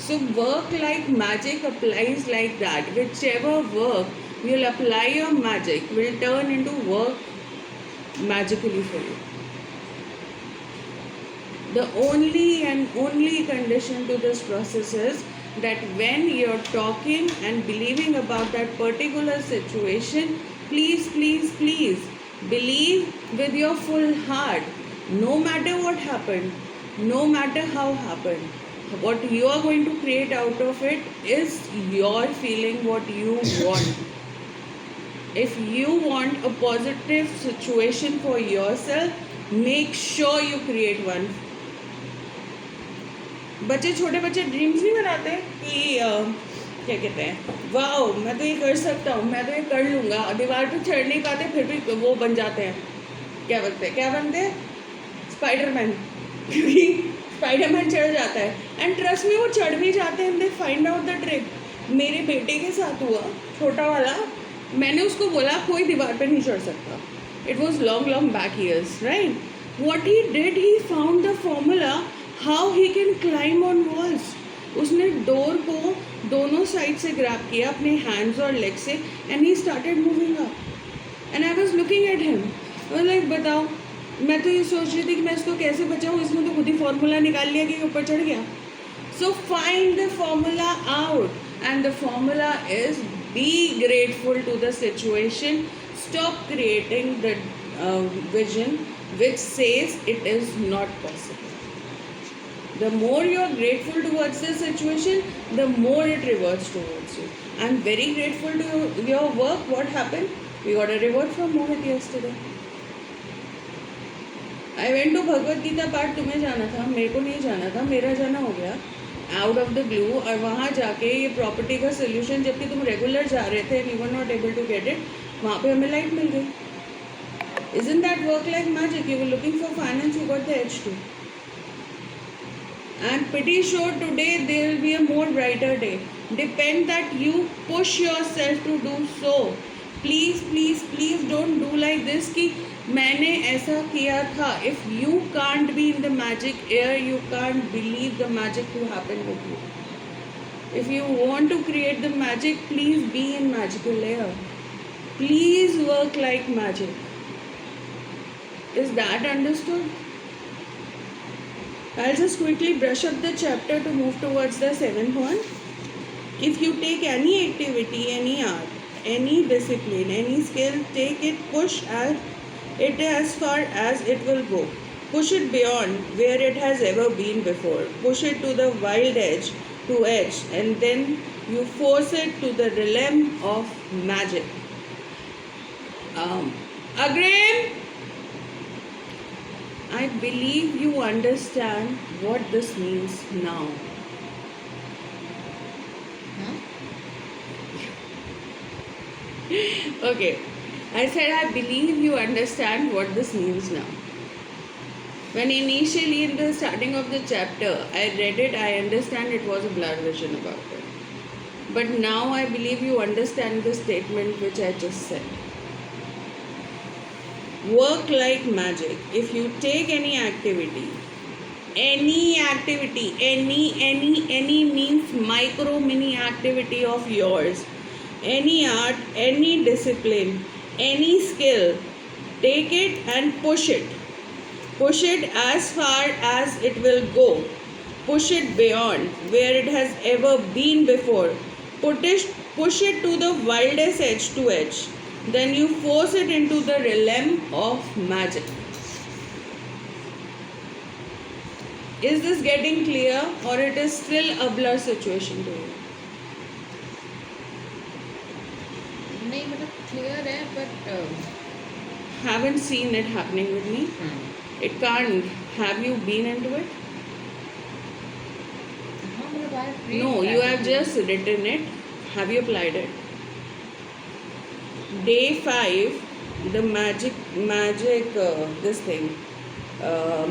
So work like magic applies like that. Whichever work you'll apply your magic will turn into work magically for you. The only and only condition to this process is that when you're talking and believing about that particular situation, please, please, please believe with your full heart. No matter what happened, no matter how happened, what you are going to create out of it is your feeling what you want. If you want a positive situation for yourself, make sure you create one. बच्चे छोटे बच्चे dreams नहीं बनाते कि क्या कहते हैं, wow मैं तो ये कर सकता हूँ, मैं तो ये कर लूँगा, दीवार पे चढ़ नहीं पाते फिर भी वो बन जाते हैं, क्या बनते हैं स्पाइडरमैन, क्योंकि स्पाइडरमैन चढ़ जाता है एंड ट्रस्ट में वो चढ़ भी जाते हैं, they find out the trick. मेरे बेटे के साथ हुआ, छोटा वाला, मैंने उसको बोला कोई दीवार पे नहीं चढ़ सकता. It was long long back years, right. What he did, he found the formula how he can climb on walls. उसने डोर को दोनों साइड से ग्रैब किया अपने हैंड्स और लेग से and he started moving up and I was looking at him. Like बताओ, मैं तो ये सोच रही थी कि मैं इसको कैसे बचाऊँ, इसने तो खुद ही फॉर्मूला निकाल लिया कि ऊपर चढ़ गया. So find the formula out and the formula is be grateful to the situation. Stop creating the vision which says it is not possible. The more you are grateful towards the situation, the more it reverts towards you. I am very grateful to your work. What happened? We got a reward from Mohit yesterday. I went to Bhagavad Gita पाठ, तुम्हें जाना था, मेरे को नहीं जाना था, मेरा जाना हो गया आउट ऑफ द ब्लू. और वहाँ जाके ये प्रॉपर्टी का सोल्यूशन, जबकि तुम रेगुलर जा रहे थे and you were not able to get it, वहाँ पे हमें लाइट मिल गई. Isn't that work like magic? You were looking for finance, you got the H2. I'm pretty sure today there will be a more brighter day. Depend that you push yourself to do so. Please, please, please don't do like this कि मैंने ऐसा किया था. If you can't be in the magic air, you can't believe the magic to happen with you. If you want to create the magic, please be in magical air. Please work like magic. Is that understood? I'll just quickly brush up the chapter to move towards the 7th one. If you take any activity, any art, any discipline, any skill, take it, push it as far as it will go. Push it beyond where it has ever been before. Push it to the wild edge to edge, and then you force it to the realm of magic. Agreed? I believe you understand what this means now. Okay, I said I believe you understand what this means now. When initially in the starting of the chapter I read it, I understand it was a blurred vision about it. But now I believe you understand the statement which I just said. Work like magic. If you take any activity, any means micro mini activity of yours, any art, any discipline, any skill, take it and push it. Push it as far as it will go. Push it beyond where it has ever been before. Push it to the wildest edge to edge. Then you force it into the realm of magic. Is this getting clear, or it is still a blur situation to you? नहीं मतलब clear है but Haven't seen it happening with me. It can't. Have you been into it? हाँ मतलब I No, you have just written it. Have you applied it? Day 5, the this thing,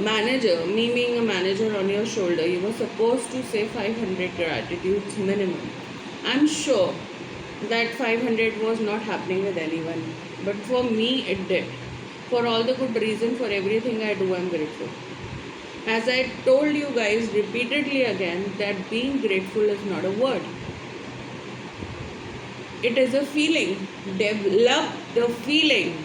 manager, me being a manager on your shoulder, you were supposed to say 500 gratitudes minimum. I'm sure that 500 was not happening with anyone, but for me it did. For all the good reason, for everything I do, I'm grateful. As I told you guys repeatedly again that being grateful is not a word. It is a feeling. Develop the feeling.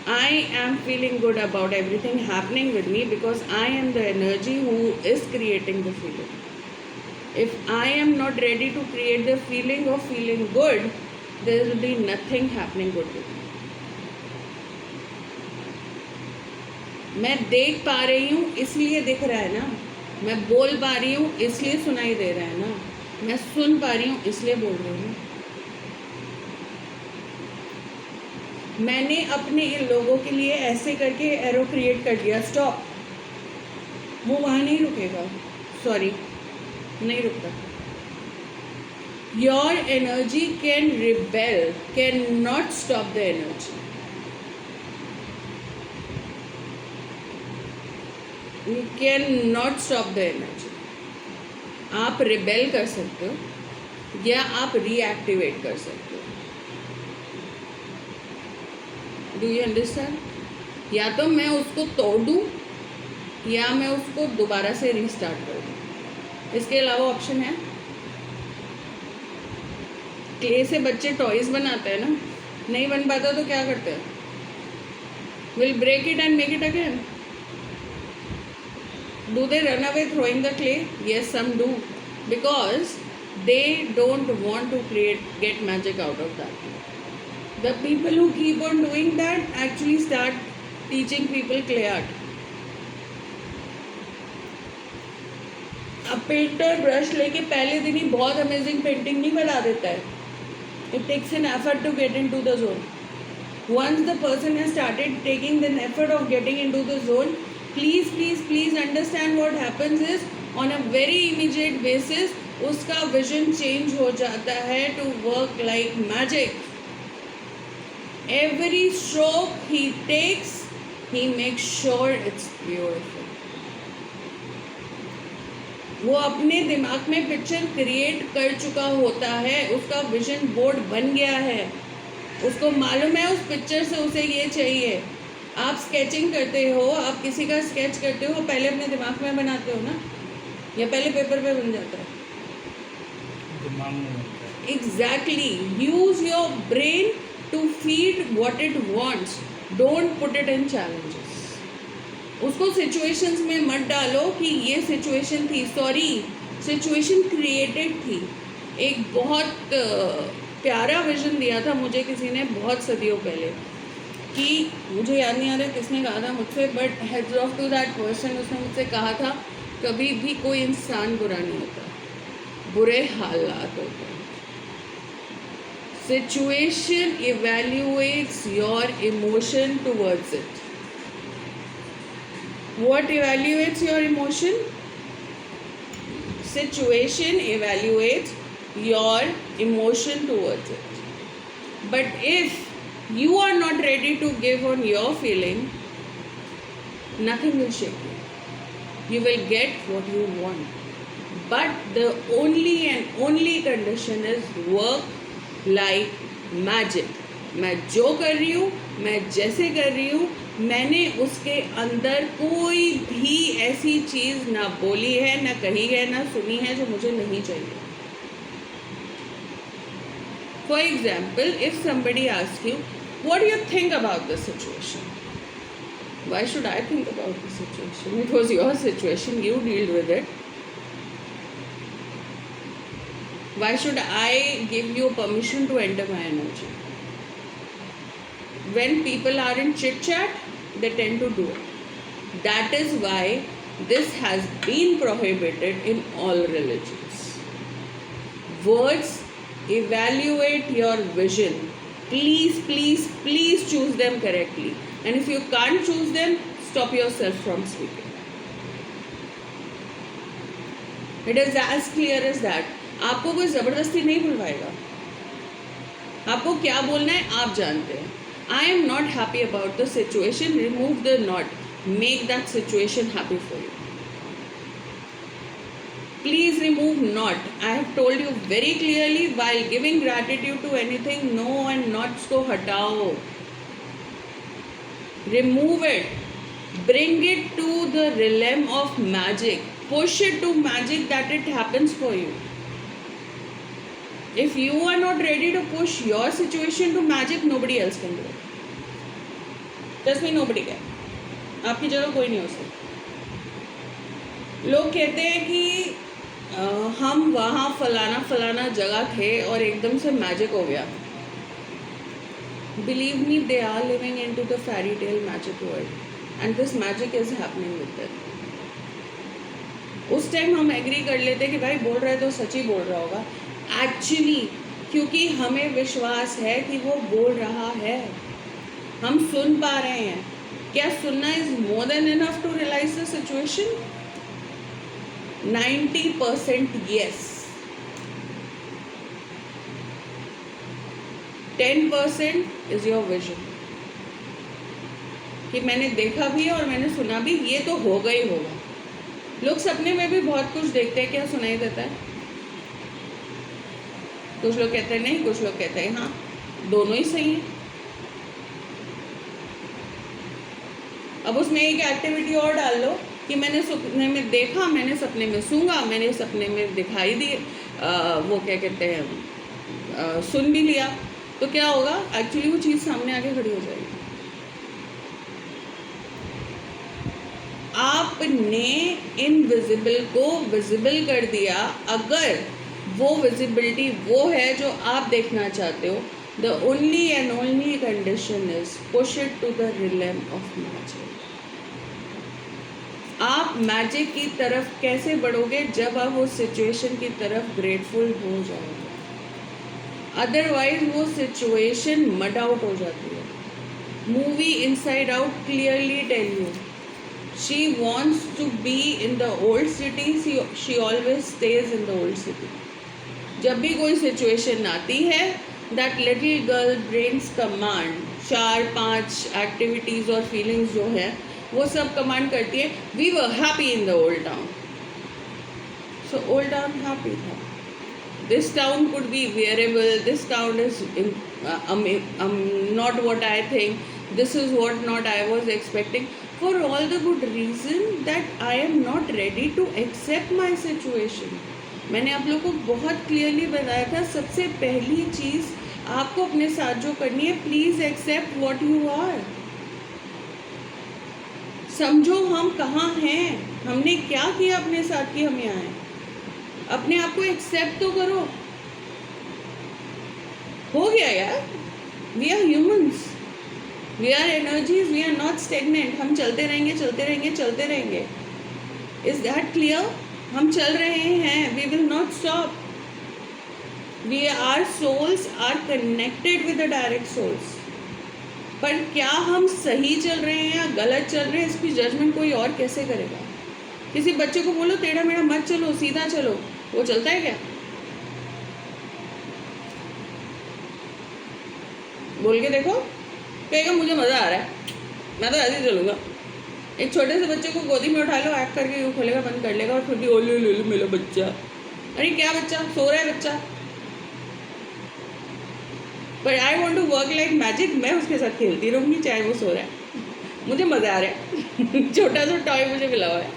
I am feeling good about everything happening with me because I am the energy who is creating the feeling. If I am not ready to create the feeling of feeling good, there will be nothing happening good with me. मैं देख पा रही हूँ इसलिए दिख रहा है ना, मैं बोल पा रही हूँ इसलिए सुनाई दे रहा है ना, मैं सुन पा रही हूँ इसलिए बोल रही हूँ। मैंने अपने इन लोगों के लिए ऐसे करके एरो क्रिएट कर दिया, स्टॉप, वो वहाँ नहीं रुकेगा, सॉरी नहीं रुकता। Your energy can rebel, can not stop the energy. You can not stop the energy. आप रिबेल कर सकते हो या आप रीएक्टिवेट कर सकते हो। Do you understand? या तो मैं उसको तोड़ दूँ या मैं उसको दोबारा से रीस्टार्ट कर दूँ, इसके अलावा ऑप्शन है? क्ले से बच्चे टॉयज बनाते हैं ना, नहीं बन पाता तो क्या करते हैं? Will break it and make it again. Do they run away throwing the clay? Yes, some do, because they don't want to get magic out of that. The people who keep on doing that actually start teaching people clay art. अब painter brush लेके पहले दिन ही बहुत amazing painting नहीं बना देता है. It takes an effort to get into the zone. Once the person has started taking the effort of getting into the zone, please understand what happens is on a very immediate basis उसका vision change हो जाता है to work like magic. Every stroke he takes, he makes sure it's beautiful. वो अपने दिमाग में picture create कर चुका होता है, उसका विजन बोर्ड बन गया है, उसको मालूम है उस पिक्चर से उसे ये चाहिए. आप स्केचिंग करते हो, आप किसी का स्केच करते हो, पहले अपने दिमाग में बनाते हो ना, या पहले पेपर पे बन जाता है? दिमाग में बनता है. Exactly. Use your brain to feed what it wants, don't put it in challenges. उसको सिचुएशंस में मत डालो कि ये सिचुएशन थी, सॉरी सिचुएशन क्रिएटेड थी. एक बहुत प्यारा विजन दिया था मुझे किसी ने बहुत सदियों पहले, कि मुझे याद नहीं आ रहा किसने कहा था मुझसे, but heads off to that person. उसने मुझसे कहा था कभी भी कोई इंसान बुरा नहीं होता, बुरे हालात होते हैं. Situation evaluates your emotion towards it. What evaluates your emotion? Situation evaluates your emotion towards it. But if you are not ready to give on your feeling, nothing will shake you. You will get what you want. But the only and only condition is work like magic. मैं जो कर रही हूँ, मैं जैसे कर रही हूँ, मैंने उसके अंदर कोई भी ऐसी चीज़ ना बोली है, ना कही है, ना सुनी है जो मुझे नहीं चाहिए. For example, if somebody asks you, what do you think about the situation? Why should I think about the situation? It was your situation, you deal with it. Why should I give you permission to enter my energy? When people are in chit chat, they tend to do it. That is why this has been prohibited in all religions. Words evaluate your vision. Please choose them correctly. And if you can't choose them, stop yourself from speaking. It is as clear as that. आपको कोई ज़बरदस्ती नहीं बुलवाएगा. आपको क्या बोलना है आप जानते हैं. I am not happy about the situation. Remove the not. Make that situation happy for you. Please remove not. I have told you very clearly while giving gratitude to anything, no and nots को हटाओ. Remove it. Bring it to the realm of magic. Push it to magic that it happens for you. If you are not ready to push your situation to magic, nobody else can do it. Trust me, nobody can. आपकी जगह कोई नहीं हो सकता. लोग कहते हैं कि हम वहाँ फलाना फलाना जगह थे और एकदम से मैजिक हो गया. Believe me, they are living into the fairy tale magic world, and this magic is happening with them. उस टाइम हम एग्री कर लेते कि भाई बोल रहा है तो सच ही बोल रहा होगा. एक्चुअली क्योंकि हमें विश्वास है कि वो बोल रहा है, हम सुन पा रहे हैं. क्या सुनना is more than enough to realise the situation? 90% yes. 10% is your vision. कि मैंने देखा भी है और मैंने सुना भी, ये तो होगा ही होगा. लोग सपने में भी बहुत कुछ देखते हैं, क्या सुनाई देता है? कुछ लोग कहते हैं नहीं, कुछ लोग कहते हैं हाँ, दोनों ही सही है. अब उसमें एक एक्टिविटी और डाल लो कि मैंने सपने में देखा, मैंने सपने में सूंघा, मैंने सपने में दिखाई दी, वो क्या कहते हैं, सुन भी लिया, तो क्या होगा? एक्चुअली वो चीज़ सामने आके खड़ी हो जाएगी. आपने इनविजिबल को विजिबल कर दिया. अगर वो विजिबिलिटी वो है जो आप देखना चाहते हो, the only and only condition is push it to the realm of magic. आप मैजिक की तरफ कैसे बढ़ोगे? जब आप उस सिचुएशन की तरफ ग्रेटफुल हो जाओगे. अदरवाइज वो सिचुएशन मड आउट हो जाती है. Movie inside out clearly tell you, she wants to be in the old city, she always stays in the old city. जब भी कोई सिचुएशन आती है, that little girl brains command 4-5 activities और feelings जो है वो सब कमांड करती है. we were happy in the old town. so old town happy था. this town could be wearable, this town is not what I think, this is what not I was expecting, for all the good reason that I am not ready to accept my situation. मैंने आप लोगों को बहुत clearly बताया था, सबसे पहली चीज़ आपको अपने साथ जो करनी है, please accept what you are. समझो हम कहाँ हैं, हमने क्या किया अपने साथ कि हम यहाँ हैं. अपने आप को एक्सेप्ट तो करो. हो गया यार. We are humans, we are energies, we are not stagnant. हम चलते रहेंगे चलते रहेंगे चलते रहेंगे. Is that clear? हम चल रहे हैं, we will not stop. We are souls are connected with the direct souls. पर क्या हम सही चल रहे हैं या गलत चल रहे हैं, इसकी जजमेंट कोई और कैसे करेगा? किसी बच्चे को बोलो टेढ़ा मेढ़ा मत चलो, सीधा चलो, वो चलता है क्या? बोल के देखो, कहेगा मुझे मज़ा आ रहा है, मैं तो ऐसे ही चलूँगा. एक छोटे से बच्चे को गोदी में उठा लो, एक्ट करके खोलेगा, बंद कर लेगा, और फिर भी ओले ले लो मेरा बच्चा. अरे क्या बच्चा? सो रहा है बच्चा. But I want to work like magic. मैं उसके साथ खेलती रहूँगी चाहे वो सो रहा है, मुझे मज़ा आ रहा है. छोटा सा टॉय मुझे मिला हुआ है,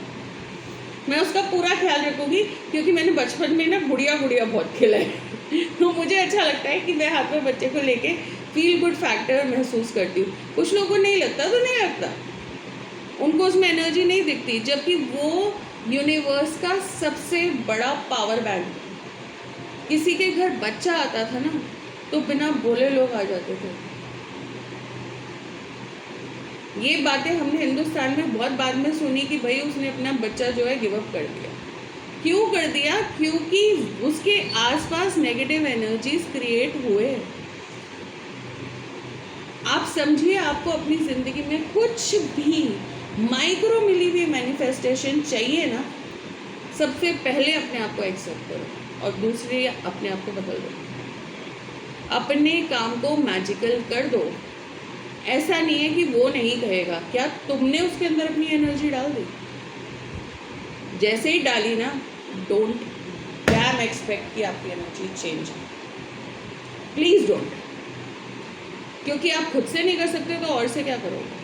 मैं उसका पूरा ख्याल रखूँगी, क्योंकि मैंने बचपन में ना गुड़िया बहुत खेला है. तो मुझे अच्छा लगता है कि मैं हाथ में बच्चे को लेके फील गुड फैक्टर महसूस करती हूँ. कुछ लोगों को नहीं लगता तो नहीं लगता, उनको उसमें एनर्जी नहीं दिखती, जबकि वो यूनिवर्स का सबसे बड़ा पावर बैंक. किसी के घर बच्चा आता था ना, तो बिना बोले लोग आ जाते थे. ये बातें हमने हिंदुस्तान में बहुत बाद में सुनी कि भाई उसने अपना बच्चा जो है गिव अप कर दिया. क्यों कर दिया? क्योंकि उसके आसपास नेगेटिव एनर्जीज क्रिएट हुए. आप समझिए, आपको अपनी ज़िंदगी में कुछ भी माइक्रो मिली हुई मैनिफेस्टेशन चाहिए ना, सबसे पहले अपने आप को एक्सेप्ट करो और दूसरे अपने आप को बदल दो. अपने काम को मैजिकल कर दो. ऐसा नहीं है कि वो नहीं कहेगा. क्या तुमने उसके अंदर अपनी एनर्जी डाल दी? जैसे ही डाली ना, डोंट डैम एक्सपेक्ट कि आपकी एनर्जी चेंज है. Please don't. क्योंकि आप खुद से नहीं कर सकते तो और से क्या करोगे?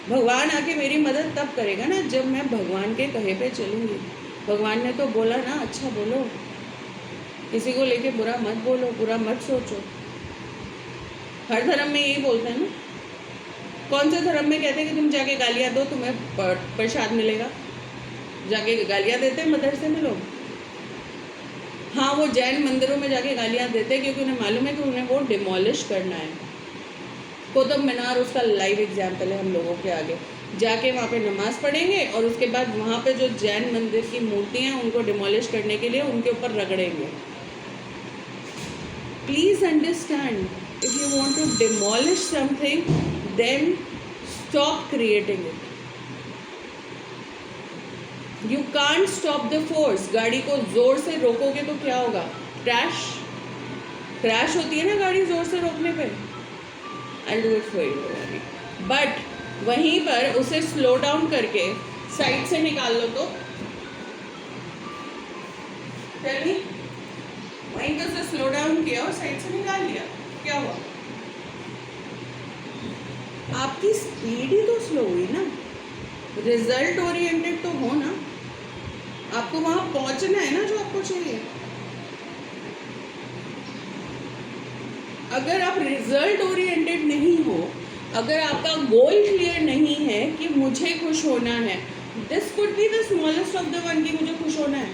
भगवान आके मेरी मदद तब करेगा ना जब मैं भगवान के कहे पे चलूँगी। भगवान ने तो बोला ना अच्छा बोलो, किसी को लेके बुरा मत बोलो, बुरा मत सोचो। हर धर्म में यही बोलते हैं ना। कौन से धर्म में कहते हैं कि तुम जाके गालियाँ दो तुम्हें प्रसाद मिलेगा? जाके गालियाँ देते हैं मदरसे में लोग। हाँ, वो जैन मंदिरों में जाके गालियाँ देते हैं क्योंकि उन्हें मालूम है कि उन्हें वो डिमोलिश करना है। कुतुब मीनार उसका लाइव एग्जाम्पल है हम लोगों के आगे। जाके वहाँ पे नमाज पढ़ेंगे और उसके बाद वहाँ पे जो जैन मंदिर की मूर्तियाँ हैं उनको डिमोलिश करने के लिए उनके ऊपर रगड़ेंगे। Please understand, if you want to demolish something then stop creating it. You can't stop the force. गाड़ी को जोर से रोकोगे तो क्या होगा? क्रैश होती है ना गाड़ी जोर से रोकने पे। I'll do it for you, but वहीं पर उसे स्लो डाउन करके साइड से निकाल लो तो चलिए, वहीं पर उसे स्लो डाउन किया और साइड से निकाल लिया, क्या हुआ? आपकी स्पीड ही तो स्लो हुई ना। रिजल्ट ओरिएंटेड तो हो ना, आपको वहां पहुंचना है ना जो आपको चाहिए। अगर आप रिजल्ट ओरिएंटेड नहीं हो, अगर आपका गोल क्लियर नहीं है कि मुझे खुश होना है, this could be the smallest of the one कि मुझे खुश होना है।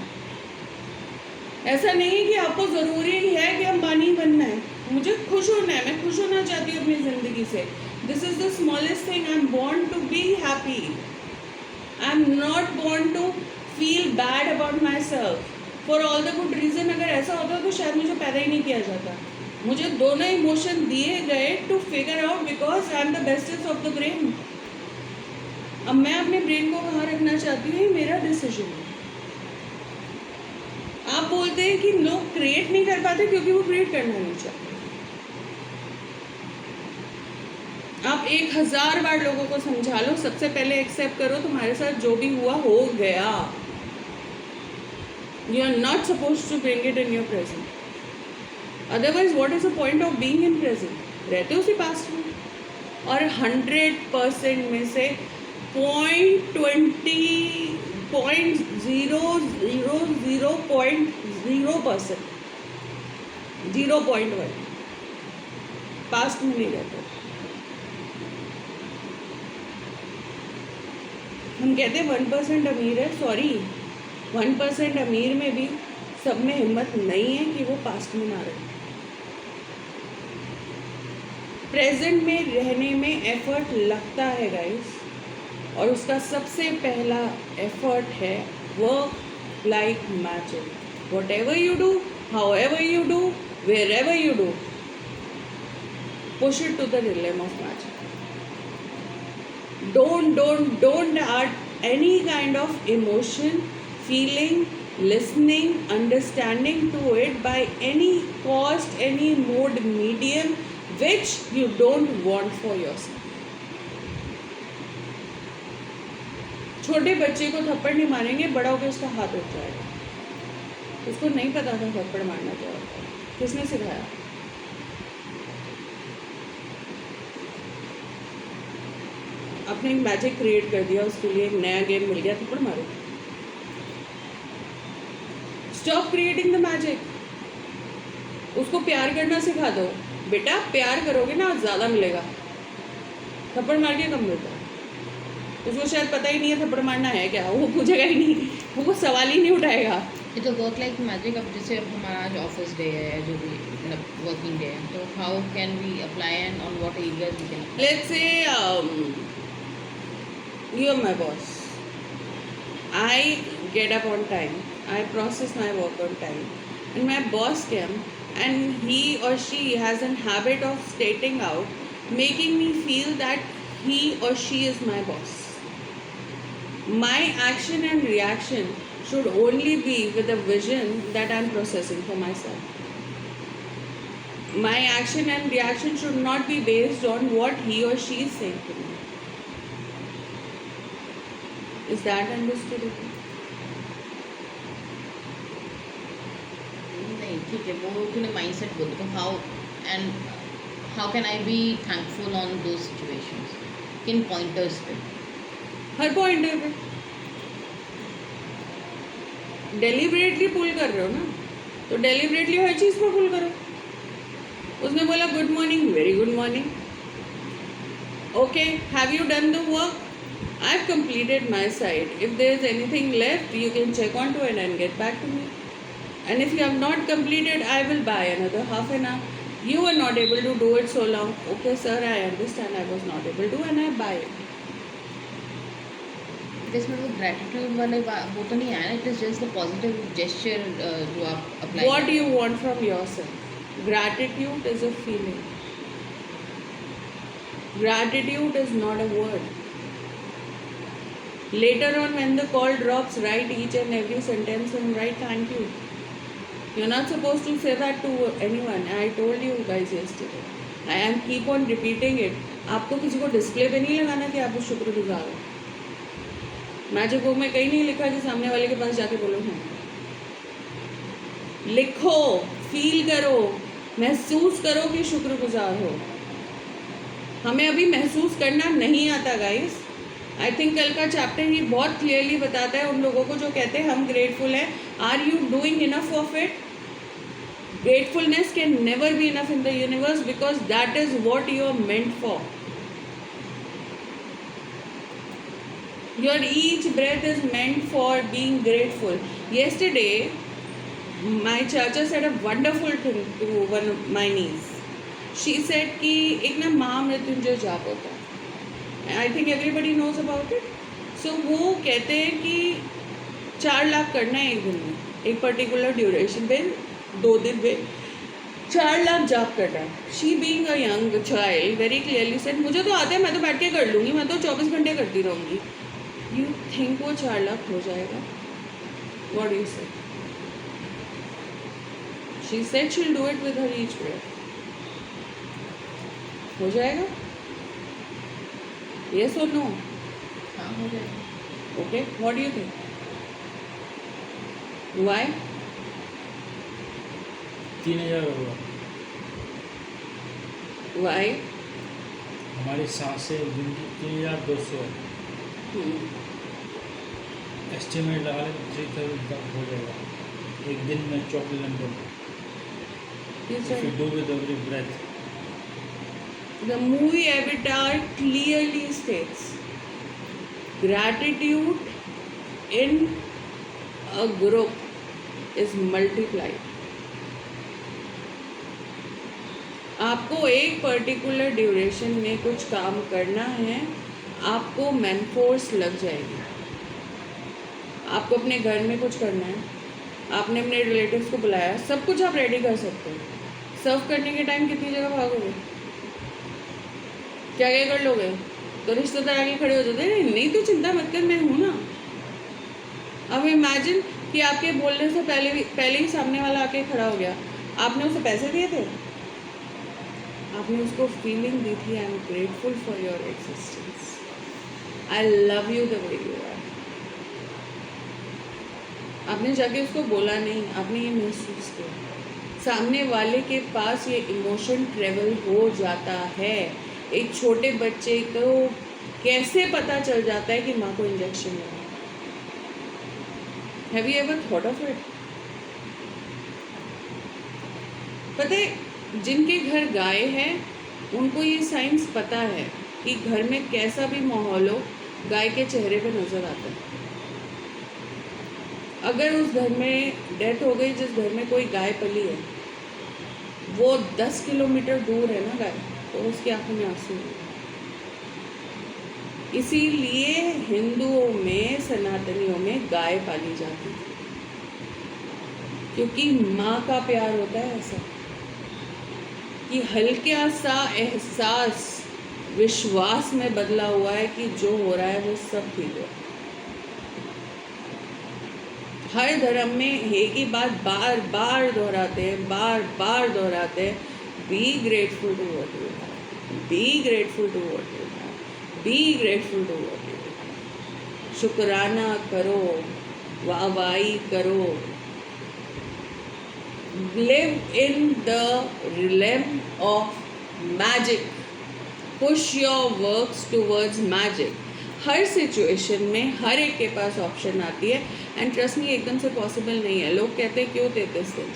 ऐसा नहीं है कि आपको ज़रूरी है कि अंबानी बनना है, मुझे खुश होना है, मैं खुश होना चाहती हूँ अपनी ज़िंदगी से। This is the smallest thing. I am born to be happy. I am not born to feel bad about myself for all the good reason. अगर ऐसा होता तो शायद मुझे पैदा ही नहीं किया जाता। मुझे दोनों इमोशन दिए गए to figure out because I am the bestest of the brain. अब मैं अपने ब्रेन को कहाँ रखना चाहती हूँ, ये मेरा डिसीजन है। आप बोलते हैं कि लोग क्रिएट नहीं कर पाते क्योंकि वो क्रिएट करना नहीं चाहते। आप 1000 बार लोगों को समझा लो, सबसे पहले एक्सेप्ट करो तुम्हारे साथ जो भी हुआ हो गया। You are not suppose to bring it in your present. Otherwise what is the point of being in present? रहते उसी पास्ट में। और 100% में से 0.1 पास्ट में नहीं रहता। हम कहते हैं 1% अमीर है, सॉरी 1% अमीर में भी सब में हिम्मत नहीं है कि वो पास्ट में ना रहे। प्रेजेंट में रहने में एफर्ट लगता है गाइस, और उसका सबसे पहला एफर्ट है work like magic. Whatever you do, however you do, wherever you do, push it to the realm of magic. Don't add any kind of emotion, feeling, listening, understanding to it by any cost, any mode, medium which you don't want for yourself. छोटे बच्चे को थप्पड़ नहीं मारेंगे, बड़ा होकर उसका हाथ उठ जाएगा। उसको नहीं पता था थप्पड़ मारना क्या होता है, किसने सिखाया? आपने एक मैजिक क्रिएट कर दिया, उसके लिए एक नया गेम मिल गया, थप्पड़ मारो। Stop creating the magic. उसको प्यार करना सिखा दो। बेटा प्यार करोगे ना ज़्यादा मिलेगा, थप्पड़ मार के कम मिलता है। उसको शायद पता ही नहीं है थप्पड़ मारना है क्या, वो पूछेगा ही नहीं, वो सवाल ही नहीं उठाएगा। ये तो वर्क लाइक मैजिक। अब जैसे हमारा आज ऑफिस डे है, जो भी मतलब वर्किंग डे है, तो how can we apply and on what areas we can? Let's say you are my boss. I get up on time. I process my work on time. And my boss came and he or she has a habit of stating out, making me feel that he or she is my boss. My action and reaction should only be with the vision that I am processing for myself. My action and reaction should not be based on what he or she is saying to me. Is that understood? नहीं ठीक है, वो तूने mindset बोल तो how can I be thankful on those situations? किन pointers पे? हर point पे डेलिबरेटली पुल कर रहे हो ना, तो डेलिबरेटली हर चीज़ पर पुल करो. उसने बोला good morning, very good morning. Okay, have you done the work? I have completed my side. If there is anything left, you can check on to it and get back to me. And if you have not completed, I will buy another half an hour. You were not able to do it so long. Okay, sir, I understand. I was not able to, and I buy it. इसमें वो gratitude वाले वो तो नहीं आया ना, it is just the positive gesture जो आप apply. What do you want from yourself? Gratitude is a feeling. Gratitude is not a word. Later on, when the call drops, write each and every sentence and write thank you. You're not supposed to say that to anyone. I told you guys yesterday. I am keep on repeating it. आपको किसी को display पे नहीं लगाना कि आप शुक्रगुजार हो. मैजिक बुक में कहीं नहीं लिखा कि सामने वाले के पास जाके बोलो हाँ. लिखो, फील करो, महसूस करो कि शुक्रगुजार हो. हमें अभी महसूस करना नहीं आता गाइस. आई थिंक कल का चैप्टर ही बहुत क्लियरली बताता है उन लोगों को जो कहते हैं हम ग्रेटफुल हैं. Are you doing enough of it? Gratefulness can never be enough in the universe because that is what you are meant for. Your each breath is meant for being grateful. Yesterday, my chacha said a wonderful thing to one of my niece. She said कि एक ना महामृत्युंजय जाप होता है. I think everybody knows about it. So वो कहते हैं कि 4 लाख करना है एक दिन में, एक पर्टिकुलर ड्यूरेशन पे, 2 दिन में 4 लाख जाप करना है. She being a young child very clearly said मुझे तो आता है, मैं तो बैठ के कर लूँगी, मैं तो 24 घंटे करती रहूँगी. यू थिंक वो 4 लाख हो जाएगा? What do you say? She said she will do it with her each breath. हो जाएगा? Yes or no? हाँ हो जाएगा. Okay, what do you think? Why? 3000 होगा. Why? हमारी सांसें दिन की 3200 है. एस्टिमेट लगा लें 3000 तक हो जाएगा एक दिन में 24 घंटे में. You If said you do with every breath. the movie Avatar clearly states gratitude in a group is multiplied. आपको एक पर्टिकुलर ड्यूरेशन में कुछ काम करना है, आपको मैन फोर्स लग जाएगी. आपको अपने घर में कुछ करना है, आपने अपने रिलेटिव्स को बुलाया, सब कुछ आप रेडी कर सकते हो. सर्व करने के टाइम कितनी जगह भागोगे? क्या क्या कर लोगे? तो रिश्तेदार आगे खड़े हो जाते हैं, नहीं तो चिंता मत कर, मैं हूँ ना. अब इमेजिन कि आपके बोलने से पहले ही सामने वाला आके खड़ा हो गया. आपने उसे पैसे दिए थे, आपने उसको फीलिंग दी थी, I am grateful for your existence, I love you the way you are. आपने जाके उसको बोला नहीं, आपने ये महसूस किया. सामने वाले के पास ये इमोशन ट्रेवल हो जाता है. एक छोटे बच्चे को कैसे पता चल जाता है कि माँ को इंजेक्शन लेना? Have you ever thought of it? पता है जिनके घर गाय है उनको ये साइंस पता है कि घर में कैसा भी माहौल हो, गाय के चेहरे पे नजर आता है. अगर उस घर में डेथ हो गई, जिस घर में कोई गाय पली है, वो 10 किलोमीटर दूर है ना गाय, तो उसकी आंखों में आंसू हैं. इसीलिए हिंदुओं में, सनातनियों में गाय पाली जाती है, क्योंकि माँ का प्यार होता है ऐसा कि हल्का सा एहसास विश्वास में बदला हुआ है कि जो हो रहा है वो सब ठीक है. हर धर्म में एक ही बात बार बार दोहराते हैं, be grateful to what you have, be grateful to what you have, be grateful to what you have. शुक्राना करो, वाहवाही करो. live in the realm of magic. Push your works towards magic. Her situation में हर एक के पास option आती है, and trust me एकदम से पॉसिबल नहीं है। लोग कहते हैं क्यों देते दिन,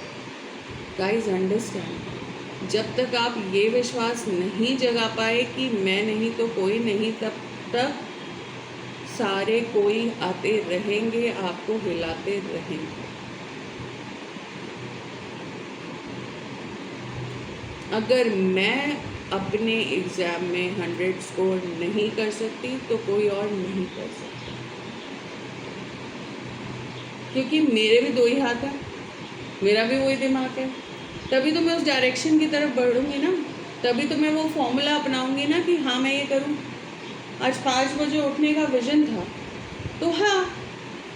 गाइज अंडरस्टैंड, जब तक आप ये विश्वास नहीं जगा पाए कि मैं नहीं तो कोई नहीं, तब तक सारे कोई आते रहेंगे, आपको हिलाते रहेंगे। अगर मैं अपने एग्ज़ाम में 100 स्कोर नहीं कर सकती तो कोई और नहीं कर सकता, क्योंकि मेरे भी दो ही हाथ हैं, मेरा भी वही दिमाग है। तभी तो मैं उस डायरेक्शन की तरफ बढ़ूंगी ना, तभी तो मैं वो फॉर्मूला अपनाऊंगी ना कि हाँ मैं ये करूँ। आज 5 बजे उठने का विजन था, तो हाँ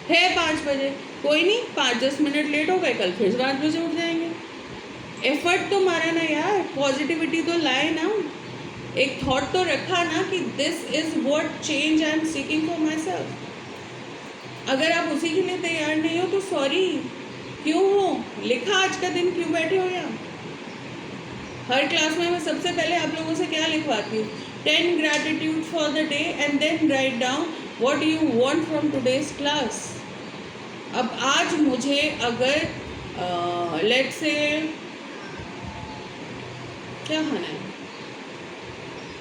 है 5 बजे, कोई नहीं, 5-10 मिनट लेट हो गए, कल फिर 5 बजे उठ जाएंगे। एफर्ट तो मारा ना यार, पॉजिटिविटी तो लाए ना, एक थॉट तो रखा ना कि this is what change I am seeking for my self. अगर आप उसी के लिए तैयार नहीं हो तो सॉरी, क्यों हो, लिखा आज का दिन क्यों बैठे हो यहाँ। हर क्लास में मैं सबसे पहले आप लोगों से क्या लिखवाती हूँ, 10 gratitude for the day and then write down what you want from today's class। अब आज मुझे अगर लेट्स से क्या खाना है,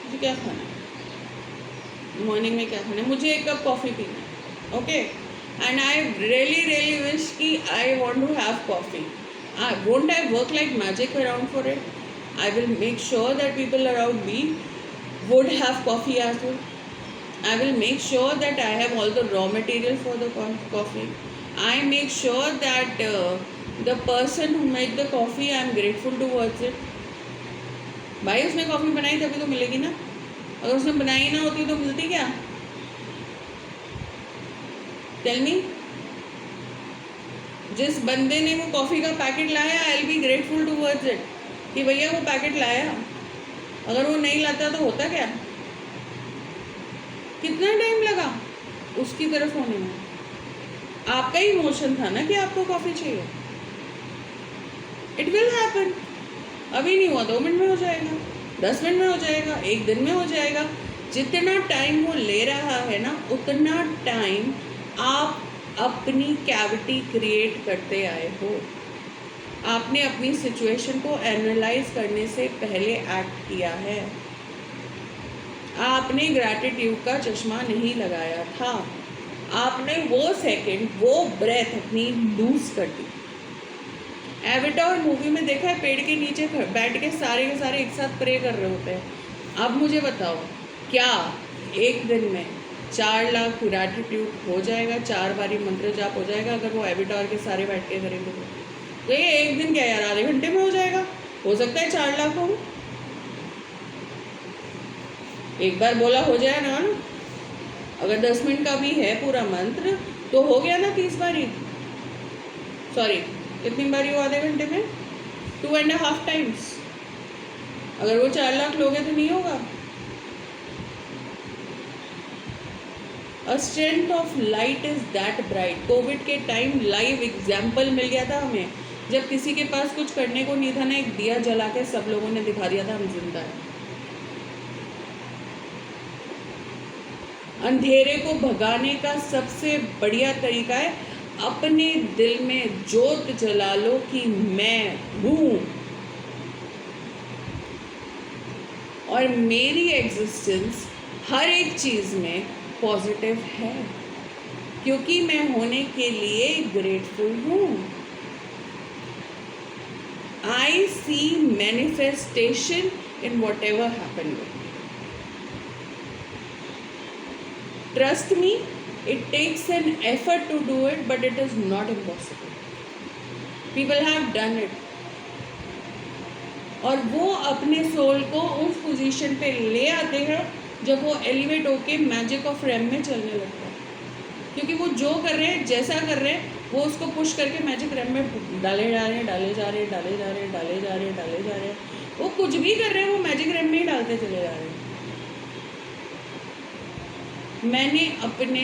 मुझे क्या खाना है, मॉर्निंग में क्या खाना है, मुझे 1 कप कॉफ़ी पीना है, okay, and I really wish कि I want to have coffee. Won't I work like magic around for it, I will make sure that people around me would have coffee as well. I will make sure that I have all the raw material for the coffee. I make sure that the person who made the coffee, I am grateful towards it. भाई उसने coffee बनाई तभी तो मिलेगी ना, अगर उसने बनाई ना होती तो मिलती क्या? Tell me. जिस बंदे ने वो कॉफ़ी का पैकेट लाया, I will be grateful towards it कि भैया वो पैकेट लाया। अगर वो नहीं लाता तो होता क्या, कितना टाइम लगा उसकी तरफ होने में, आपका ही इमोशन था ना कि आपको कॉफ़ी चाहिए। इट विल हैपन, अभी नहीं हुआ 2 मिनट में हो जाएगा, 10 मिनट में हो जाएगा, 1 दिन में हो जाएगा। जितना टाइम वो ले रहा है ना, उतना टाइम आप अपनी कैविटी क्रिएट करते आए हो। आपने अपनी सिचुएशन को एनालाइज करने से पहले एक्ट किया है। आपने ग्रैटिट्यूड का चश्मा नहीं लगाया था, आपने वो सेकंड, वो ब्रेथ अपनी लूज कर दी। एविटार मूवी में देखा है, पेड़ के नीचे बैठ के सारे एक साथ प्रे कर रहे होते हैं। अब मुझे बताओ, क्या एक दिन में 4 लाख ग्रैटिट्यूड हो जाएगा, 4 बारी मंत्र जाप हो जाएगा अगर वो एविटार के सारे बैठ के करेंगे तो ये एक दिन क्या यार, आधे घंटे में हो जाएगा। हो सकता है 4 लाख हो, एक बार बोला हो जाए ना, अगर 10 मिनट का भी है पूरा मंत्र तो हो गया ना 30 बारी, सॉरी कितनी बारी हो आधे घंटे में, 2.5 टाइम्स। अगर वो 4 लाख लोगे तो नहीं होगा। A strength of light is that bright। Covid के टाइम लाइव एग्जाम्पल मिल गया था हमें, जब किसी के पास कुछ करने को नहीं था ना, एक दिया जला के सब लोगों ने दिखा दिया था हम जिंदा हैं। अंधेरे को भगाने का सबसे बढ़िया तरीका है अपने दिल में जोत जला लो कि मैं हूँ और मेरी एग्जिस्टेंस हर एक चीज़ में पॉजिटिव है, क्योंकि मैं होने के लिए ग्रेटफुल हूँ। I see manifestation in whatever happen. Trust me, it takes an effort to do it, but it is not impossible. People have done it. और वो अपने सोल को उस पोजीशन पे ले आते हैं जब वो एलिवेट होके मैजिक ऑफ रैम में चलने लगता है, क्योंकि वो जो कर रहे हैं, जैसा कर रहे हैं, वो उसको पुश करके मैजिक रैम में डाले जा रहे हैं। वो कुछ भी कर रहे हैं, वो मैजिक रैम में ही डालते चले जा रहे हैं। मैंने अपने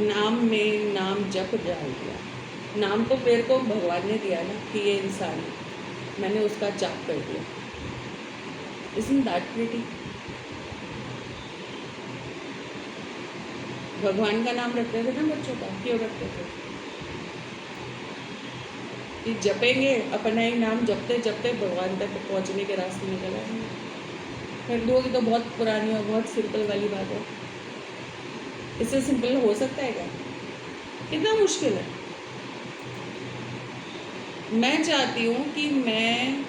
नाम में नाम जप डाल दिया, नाम तो मेरे को भगवान ने दिया ना कि ये इंसान है, मैंने उसका जाप कर दिया। Isn't that pretty? भगवान का नाम रखते थे ना बच्चों का, क्यों रखते थे? कि जपेंगे, अपना ही नाम जपते जपते भगवान तक पहुंचने के रास्ते निकल आएंगे। हिंदुओं की तो बहुत पुरानी और बहुत सिंपल वाली बात है। इससे सिंपल हो सकता है क्या? कितना मुश्किल है। मैं चाहती हूँ कि मैं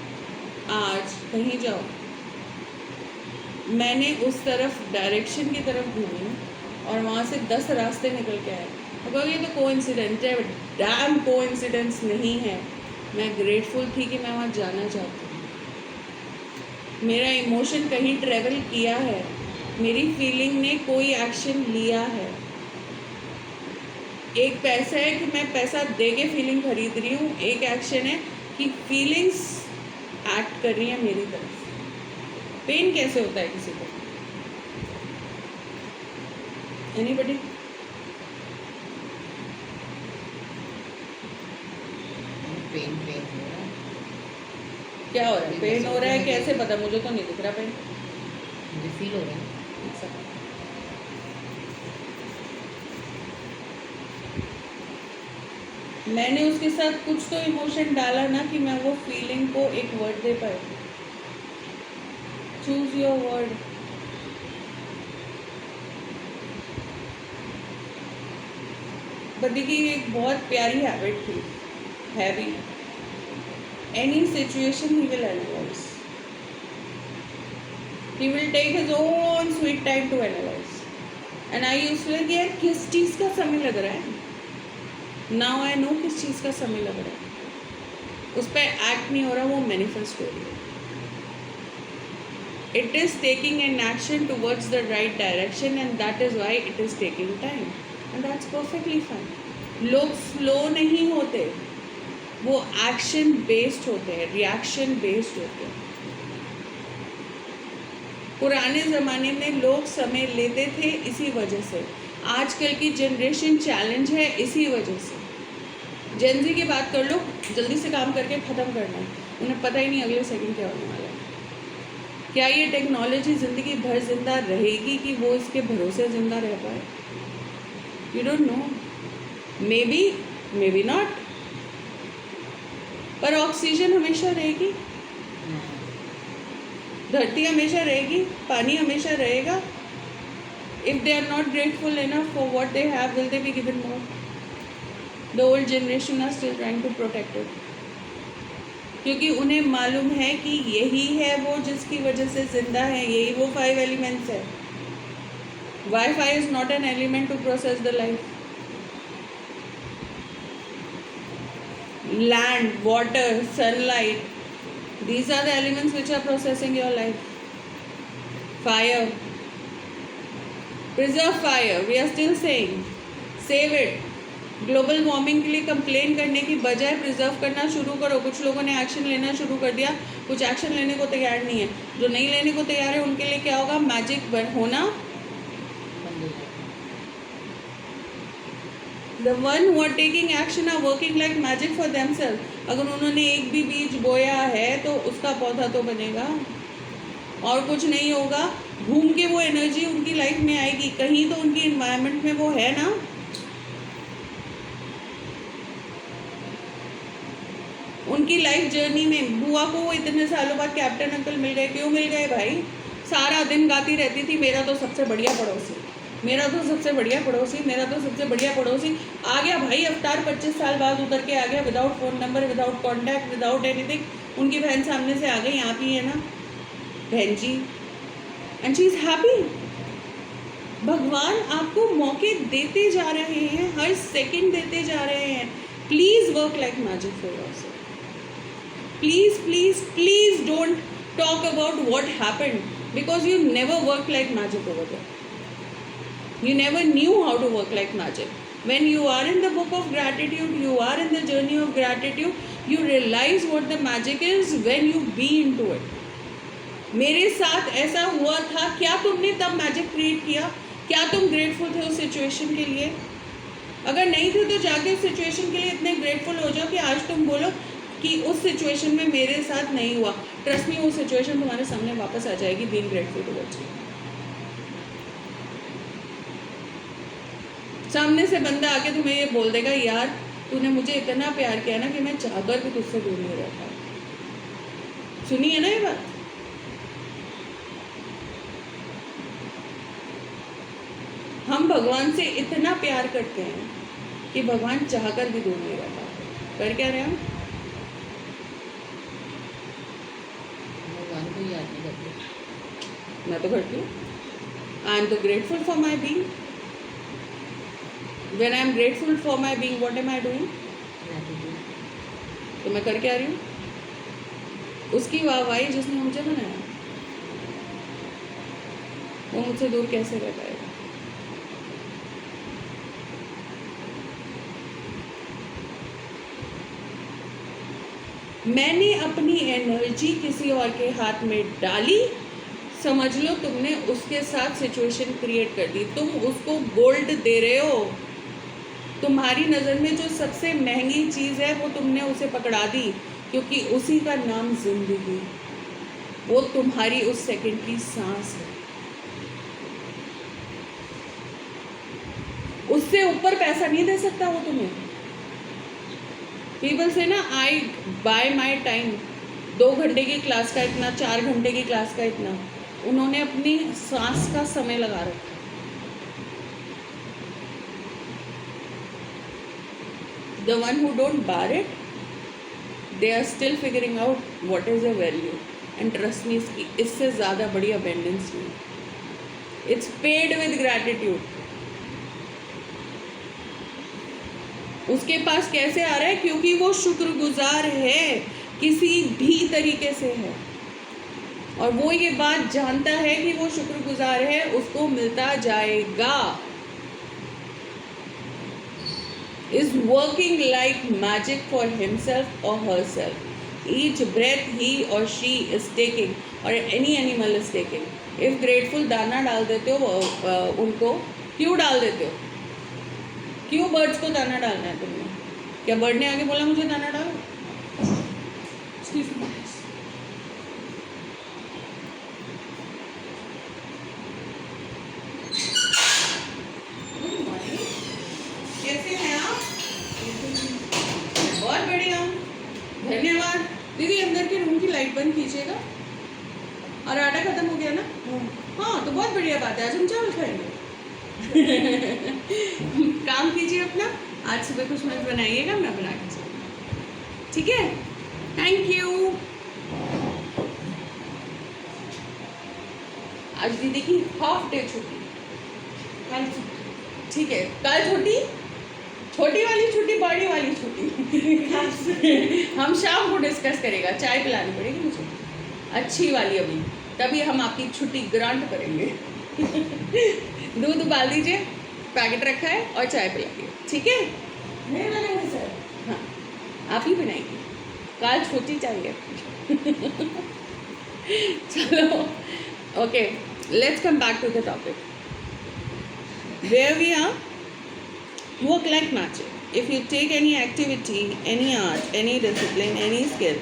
आज कहीं जाऊँ, मैंने उस तरफ डायरेक्शन की तरफ घूमी और वहाँ से 10 रास्ते निकल के आए, तो ये तो कोइंसिडेंस है, डैम कोइंसिडेंस नहीं है। मैं ग्रेटफुल थी कि मैं वहाँ जाना चाहती हूँ। मेरा इमोशन कहीं ट्रेवल किया है, मेरी फीलिंग ने कोई एक्शन लिया है। एक पैसा है कि मैं पैसा दे के फीलिंग खरीद रही हूँ, एक एक्शन है कि फीलिंग्स एक्ट कर रही है मेरी तरफ। पेन कैसे होता है किसी को? एनीबडी? पेन पेन हो रहा है, क्या हो रहा है? पेन हो रहा है, कैसे पता? मुझे तो नहीं दिख रहा पेन। मुझे फील हो रहा है। मैंने उसके साथ कुछ तो इमोशन डाला ना कि मैं वो फीलिंग को एक वर्ड दे पाए। Choose your word. बदी की एक बहुत प्यारी हैबिट थी, है भी। Any situation he will analyse, he will take his own sweet time to analyse. And I used to कि यार किस चीज़ का समय लग रहा है। नाउ आई नो किस चीज़ का समय लग रहा है। उस पर एक्ट नहीं हो रहा, वो मैनिफेस्ट हो रही है। It is taking an action towards the right direction and that is why it is taking time and that's perfectly fine. लोग फ्लो नहीं होते, वो एक्शन बेस्ड होते हैं, रिएक्शन बेस्ड होते हैं। पुराने ज़माने में लोग समय लेते थे इसी वजह से, आजकल की जनरेशन चैलेंज है इसी वजह से। जेनजी की बात कर लो, जल्दी से काम करके ख़त्म करना है, उन्हें पता ही नहीं अगले सेकंड क्या होने वाला है। क्या ये टेक्नोलॉजी ज़िंदगी भर जिंदा रहेगी कि वो इसके भरोसे ज़िंदा रह पाए? You don't know, maybe not. पर ऑक्सीजन हमेशा रहेगी, धरती हमेशा रहेगी, पानी हमेशा रहेगा। If they are not grateful enough for what they have, will they be given more? The old generation are still trying to protect it, क्योंकि उन्हें मालूम है कि यही है वो जिसकी वजह से जिंदा है, यही वो 5 एलिमेंट्स है। WiFi is not an element to process the life. Land, water, sunlight, these are the elements which are processing your life. Fire, preserve fire, we are still saying save it. Global warming के लिए complain करने की बजाय preserve करना शुरू करो। कुछ लोगों ने एक्शन लेना शुरू कर दिया, कुछ एक्शन लेने को तैयार नहीं है। जो नहीं लेने को तैयार है उनके लिए क्या होगा? मैजिक होना। The one who are taking action are working like magic for themselves. अगर उन्होंने एक भी बीज बोया है तो उसका पौधा तो बनेगा और कुछ नहीं होगा। घूम के वो एनर्जी उनकी लाइफ में आएगी, कहीं तो उनकी इन्वायरमेंट में वो है ना। उनकी लाइफ जर्नी में बुआ को इतने सालों बाद कैप्टन अंकल मिल गए। क्यों मिल गए भाई? सारा दिन गाती रहती थी मेरा तो सबसे बढ़िया पड़ोसी, मेरा तो सबसे बढ़िया पड़ोसी, मेरा तो सबसे बढ़िया पड़ोसी। आ गया भाई अवतार, 25 साल बाद उतर के आ गया, without phone number, without contact, without anything. उनकी बहन सामने से आ गई, यहाँ भी है ना बहन जी, एंड शी इज़ हैप्पी। भगवान आपको मौके देते जा रहे हैं, हर सेकंड देते जा रहे हैं। Please work like magic for yourself. Please, please, please don't talk about what happened because you never worked like magic over there. You never knew how to work like magic. When you are in the book of gratitude, you are in the journey of gratitude, you realize what the magic is when you be into it. मेरे साथ ऐसा हुआ था। क्या तुमने तब magic create किया? क्या तुम ग्रेटफुल थे उस सिचुएशन के लिए? अगर नहीं थे तो जाके उस सिचुएशन के लिए इतने ग्रेटफुल हो जाओ कि आज तुम बोलो कि उस सिचुएशन में मेरे साथ नहीं हुआ। ट्रस्ट मी, वो सिचुएशन तुम्हारे सामने वापस आ जाएगी। Being grateful towards you. सामने से बंदा आके तुम्हें ये बोल देगा, यार तूने मुझे इतना प्यार किया ना कि मैं चाहकर भी तुझसे दूर नहीं रह पाया। सुनिए ना ये बात। हम भगवान से इतना प्यार करते हैं कि भगवान चाहकर भी दूर नहीं रह पाते। कर क्या रहे हम? भगवान को याद नहीं करते। मैं तो करती हूँ। आई एम तो grateful for my being. When I am grateful for my being, what am I doing? तो मैं कर क्या रही हूँ? उसकी वाहवाही जिसने मुझे बनाया, वो मुझसे दूर कैसे रह पाएगा? मैंने अपनी एनर्जी किसी और के हाथ में डाली, समझ लो तुमने उसके साथ सिचुएशन क्रिएट कर दी। तुम उसको गोल्ड दे रहे हो। तुम्हारी नज़र में जो सबसे महंगी चीज़ है वो तुमने उसे पकड़ा दी, क्योंकि उसी का नाम जिंदगी, वो तुम्हारी उस सेकंड की सांस है। उससे ऊपर पैसा नहीं दे सकता वो तुम्हें। पीपल से ना, आई बाय माई टाइम, 2 घंटे की क्लास का इतना, 4 घंटे की क्लास का इतना। उन्होंने अपनी सांस का समय लगा रखा। The one who don't bar it, they are still figuring out what is the value. And trust me, इससे ज़्यादा बड़ी abundance नहीं। It's paid with gratitude. उसके पास कैसे आ रहा है? क्योंकि वो शुक्रगुजार है, किसी भी तरीके से है, और वो ये बात जानता है कि वो शुक्रगुजार है, उसको मिलता जाएगा। Is working like magic for himself or herself. Each breath he or she is taking, or any animal is taking. If grateful दाना डाल देते हो उनको, क्यों डाल देते हो? क्यों बर्ड्स को दाना डालना है तुमने? क्या बर्ड ने आगे बोला मुझे दाना डालो? कैसे हैं आप? बहुत बढ़िया, धन्यवाद। दीदी अंदर के रूम की लाइट बंद कीजिएगा। और आटा खत्म हो गया ना? हाँ, तो बहुत बढ़िया बात है, आज हम चावल खाएंगे। काम कीजिए अपना, आज सुबह कुछ मत बनाइएगा, मैं बना के चलूँगी, ठीक है? Thank you. आज दीदी की हाफ डे छुट्टी, कल ठीक है, कल छुट्टी, छोटी वाली छुट्टी, बड़ी वाली छुट्टी हम शाम को डिस्कस करेगा। चाय पिलानी पड़ेगी मुझे, अच्छी वाली अभी, तभी हम आपकी छुट्टी ग्रांट करेंगे। दूध उबाल दीजिए, पैकेट रखा है, और चाय पिलाइए, ठीक है? नहीं बनाएंगे सर। हाँ, आप ही बनाएंगे, कल छुट्टी चाहिए। चलो, okay, let's come back to the topic. Where we are, work like magic. If you take any activity, any art, any discipline, any skill,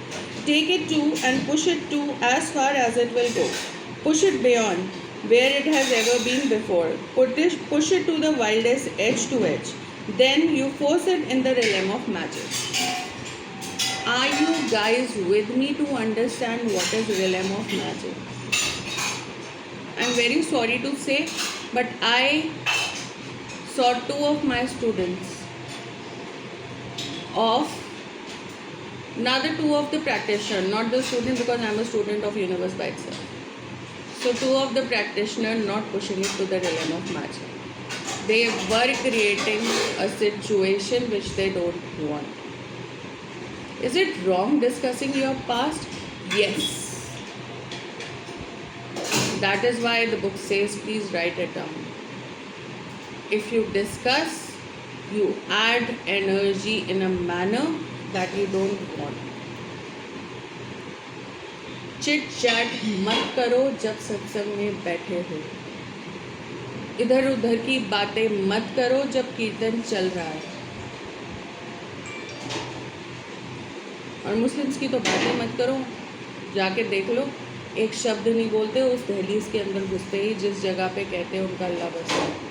take it to and push it to as far as it will go. Push it beyond where it has ever been before. Push it to the wildest edge to edge. Then you force it in the realm of magic. Are you guys with me to understand what is realm of magic? I'm very sorry to say, but I saw 2 of my students of another 2 of the practitioner, not the student, because I'm a student of universe by itself. So 2 of the practitioner not pushing it to the realm of magic. They were creating a situation which they don't want. Is it wrong discussing your past? Yes. That is why the book says please write it down. If you discuss, you add energy in a manner that you don't want. Chit chat मत करो जब सत्संग में बैठे हो। इधर उधर की बातें मत करो जब कीर्तन चल रहा है। और मुस्लिम्स की तो बातें मत करो, जाके देख लो, एक शब्द नहीं बोलते, उस दहलीज के अंदर घुसते ही जिस जगह पे कहते हैं उनका अल्लाह बसता है।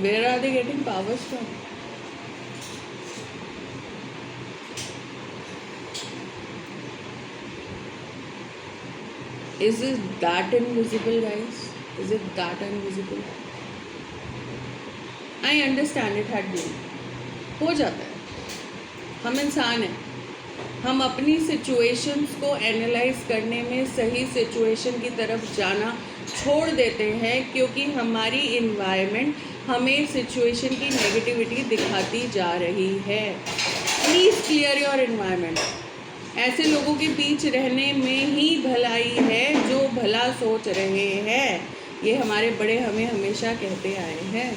Where are they getting powers from? Is it that invisible, guys? Is it that invisible? I understand it had been. हो जाता है. हम इंसान हैं. हम अपनी सिचुएशंस को एनालाइज करने में सही सिचुएशन की तरफ जाना छोड़ देते हैं क्योंकि हमारी इन्वायरमेंट हमें सिचुएशन की नेगेटिविटी दिखाती जा रही है. Please clear your environment. ऐसे लोगों के बीच रहने में ही भलाई है जो भला सोच रहे हैं. ये हमारे बड़े हमें हमेशा कहते आए हैं.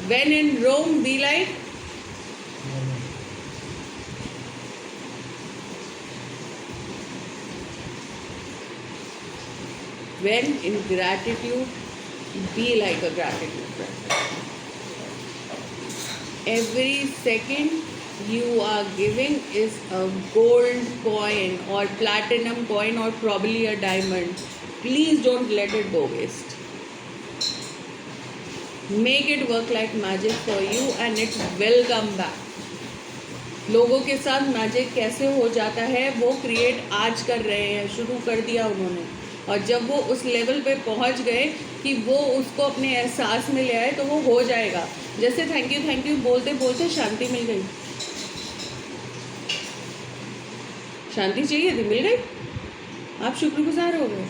When in Rome, be like. When in gratitude, be like a gratitude practice. Every second you are giving is a gold coin or platinum coin or probably a diamond. Please don't let it go waste. Make it work like magic for you and it will come back. लोगों के साथ magic कैसे हो जाता है वो create आज कर रहे हैं, शुरू कर दिया उन्होंने. और जब वो उस लेवल पे पहुंच गए कि वो उसको अपने एहसास में ले आए तो वो हो जाएगा. जैसे थैंक यू बोलते बोलते शांति मिल गई. शांति चाहिए थी, मिल गई. आप शुक्रगुजार हो गए.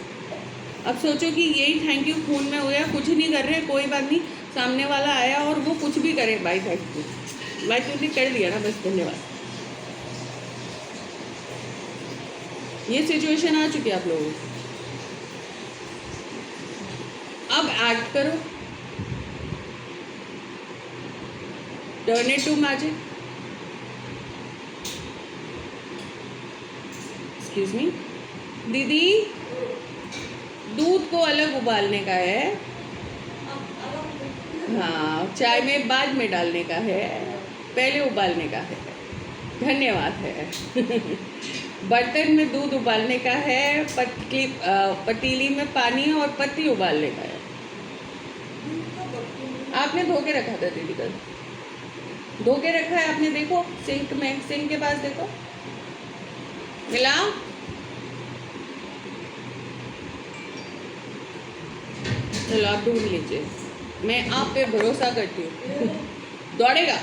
अब सोचो कि यही थैंक यू खून में हो गया. कुछ नहीं कर रहे, कोई बात नहीं. सामने वाला आया और वो कुछ भी करे, भाई थैंक यू ने कर दिया ना, बस धन्यवाद. ये सिचुएशन आ चुकी है आप लोगों को. अब एक्ट करो. Turn it to magic. Excuse me दीदी, दूध को अलग उबालने का है. हाँ, चाय में बाद में डालने का है, पहले उबालने का है. धन्यवाद है. बर्तन में दूध उबालने का है, पतीली में पानी और पत्ती उबालने का है. आपने धो के रखा था दीदी, कल धो के रखा है आपने. देखो सिंक में, सिंक के पास देखो, मिला. चलो आप ढूंढ लीजिए. मैं आप पे भरोसा करती हूँ. दौड़ेगा,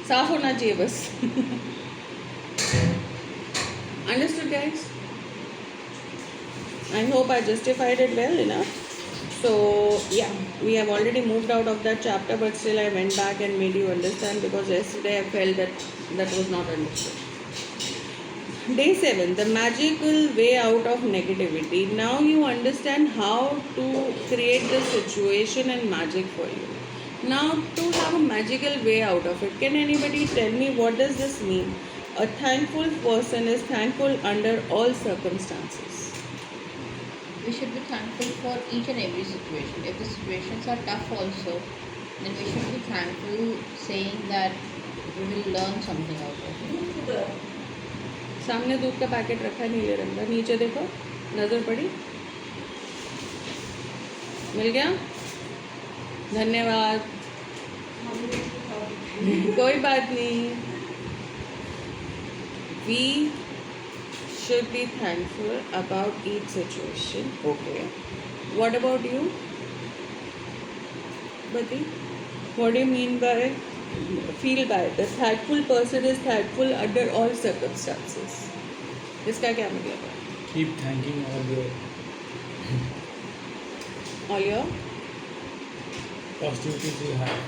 साफ होना चाहिए बस. Understood, guys? I hope I justified it well enough. So yeah, we have already moved out of that chapter, but still I went back and made you understand because yesterday I felt that was not understood. Day 7, the magical way out of negativity. Now you understand how to create the situation and magic for you. Now to have a magical way out of it, can anybody tell me what does this mean? A thankful person is thankful under all circumstances. We should be thankful for each and every situation. If the situations are tough also, then we should be thankful, saying that we will learn something out of it. सामने दूध का packet रखा है नीले रंग का. नीचे देखो, नज़र पड़ी, मिल गया. धन्यवाद. कोई बात नहीं. We should be thankful about each situation. Okay. What about you, Bati? What do you mean by feel by the thankful person is thankful under all circumstances? इसका क्या मतलब है? Keep thanking All your positivities you have.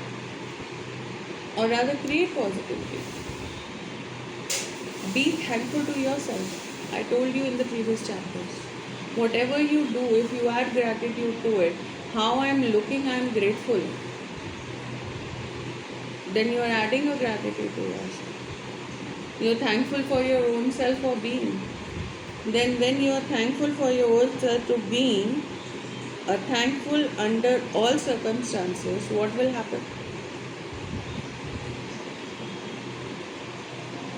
or rather create positivity. Be thankful to yourself. I told you in the previous chapters. Whatever you do, if you add gratitude to it, how I am looking, I am grateful. Then you are adding a gratitude to yourself. You are thankful for your own self for being. Then when you are thankful for your own self to being, thankful under all circumstances, what will happen?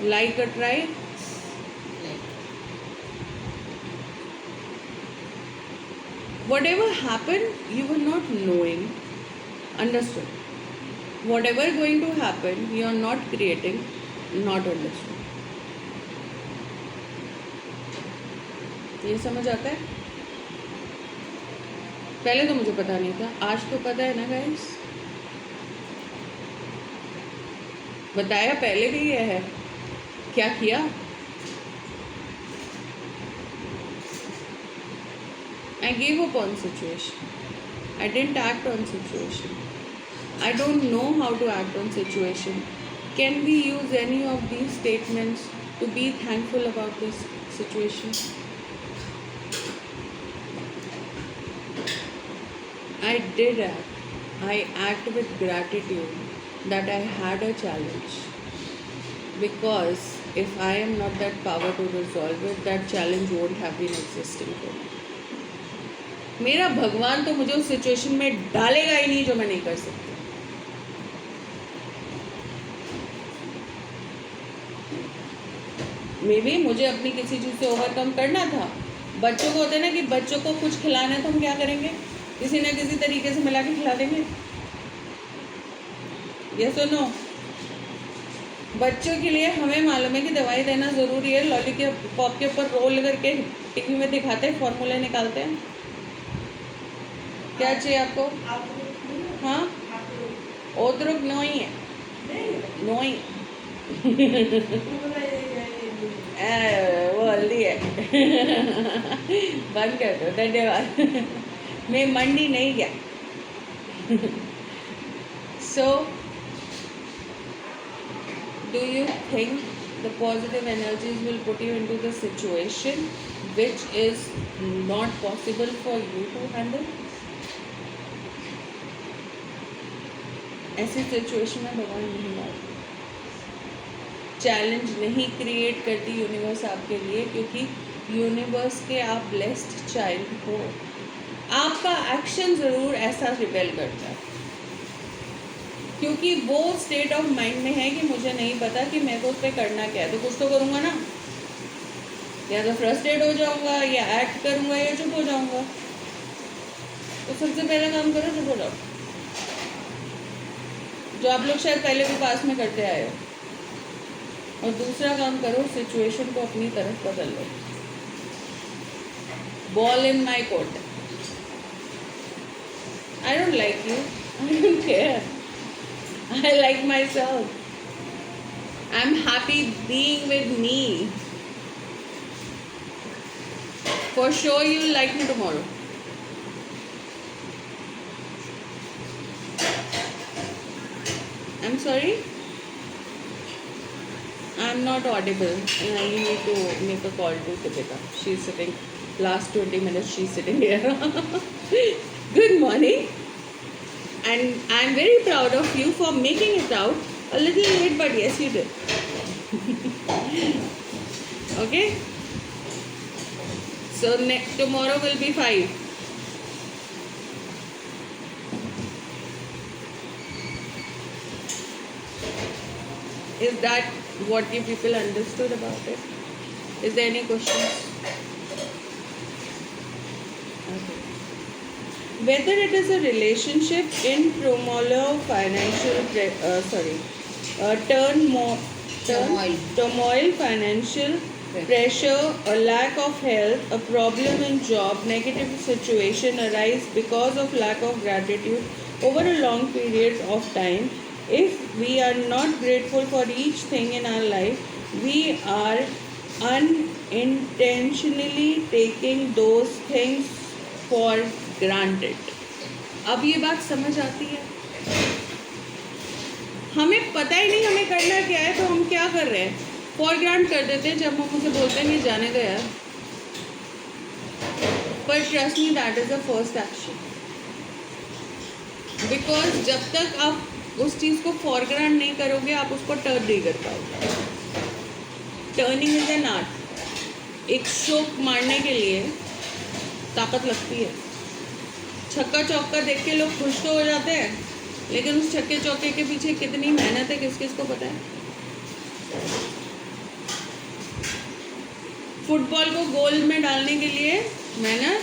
Like a tribe, Like, whatever happened, you were not knowing, understood. Whatever going to happen, you are not creating, not understood. ये समझ आता है? पहले तो मुझे पता नहीं था, आज तो पता है ना गाइस। बताया पहले भी ये है, क्या किया? I gave up on situation. I didn't act on situation. I don't know how to act on situation. Can we use any of these statements to be thankful about this situation? I did act. I act with gratitude that I had a challenge. Because if I am not that power to resolve it, that challenge won't have been existing for me. मेरा भगवान तो मुझे उस situation में डालेगा ही नहीं जो मैं नहीं कर सकती। मे बी मुझे अपनी किसी चीज़ से ओवरकम करना था। बच्चों को होता है ना कि बच्चों को कुछ खिलाना है तो हम क्या करेंगे, किसी न किसी तरीके से मिला के खिला देंगे। ये सुनो, बच्चों के लिए हमें मालूम है कि दवाई देना ज़रूरी है। लॉलीपॉप के ऊपर रोल करके टीवी में दिखाते हैं, फॉर्मूले निकालते हैं। क्या चाहिए आपको? हाँ, ओद्रुक नो ही है, नो ही वो हल्दी है। बंद कर दो, धन्यवाद। मैं मंडी नहीं गया। So, do you think the positive energies will put you into the situation which is not possible for you to handle? ऐसी सिचुएशन में भगवान नहीं लाते, चैलेंज नहीं क्रिएट करती यूनिवर्स आपके लिए, क्योंकि यूनिवर्स के आप ब्लेस्ड चाइल्ड हो। आपका एक्शन ज़रूर ऐसा रिपेल करता है, क्योंकि वो स्टेट ऑफ माइंड में है कि मुझे नहीं पता कि मेरे को उस पर करना क्या है, तो कुछ तो करूँगा ना। या तो फ्रस्ट्रेट हो जाऊँगा, या एक्ट करूँगा, या चुप हो जाऊँगा। तो सबसे पहला काम करो, चुप हो जाओ, जो आप लोग शायद पहले भी पास में करते आए हो। और दूसरा काम करो, सिचुएशन को अपनी तरफ बदल लो। Ball in my court. I don't like you. I don't care. I like myself. I'm happy being with me. For sure you'll like me tomorrow. I'm sorry? I'm not audible. I need to make a call to Deepika. She's sitting, last 20 minutes she's sitting here. Good morning. And I'm very proud of you for making it out. A little late, but yes, you did. Okay? So tomorrow will be 5. Is that what you people understood about it? Is there any questions? Okay. Whether it is a relationship in turmoil, turmoil, financial pressure, a lack of health, a problem in job, negative situation arise because of lack of gratitude over a long period of time. If we are not grateful for each thing in our life, we are unintentionally taking those things for granted. अब ये बात समझ आती है? हमें पता ही नहीं हमें करना क्या है, तो हम क्या कर रहे हैं? फॉर ग्रांट कर देते हैं। जब हम उसे बोलते हैं कि जाने दो यार, पर trust me, that is the first action. Because जब तक आप उस चीज़ को फॉर ग्रांट नहीं करोगे, आप उसको टर्न नहीं कर पाओगे। Turning is an art. एक शोक मारने के लिए ताकत लगती है। छक्का चौका देख के लोग खुश तो हो जाते हैं, लेकिन उस छक्के चौके के पीछे कितनी मेहनत है किस किस को पता है। फुटबॉल को गोल में डालने के लिए मेहनत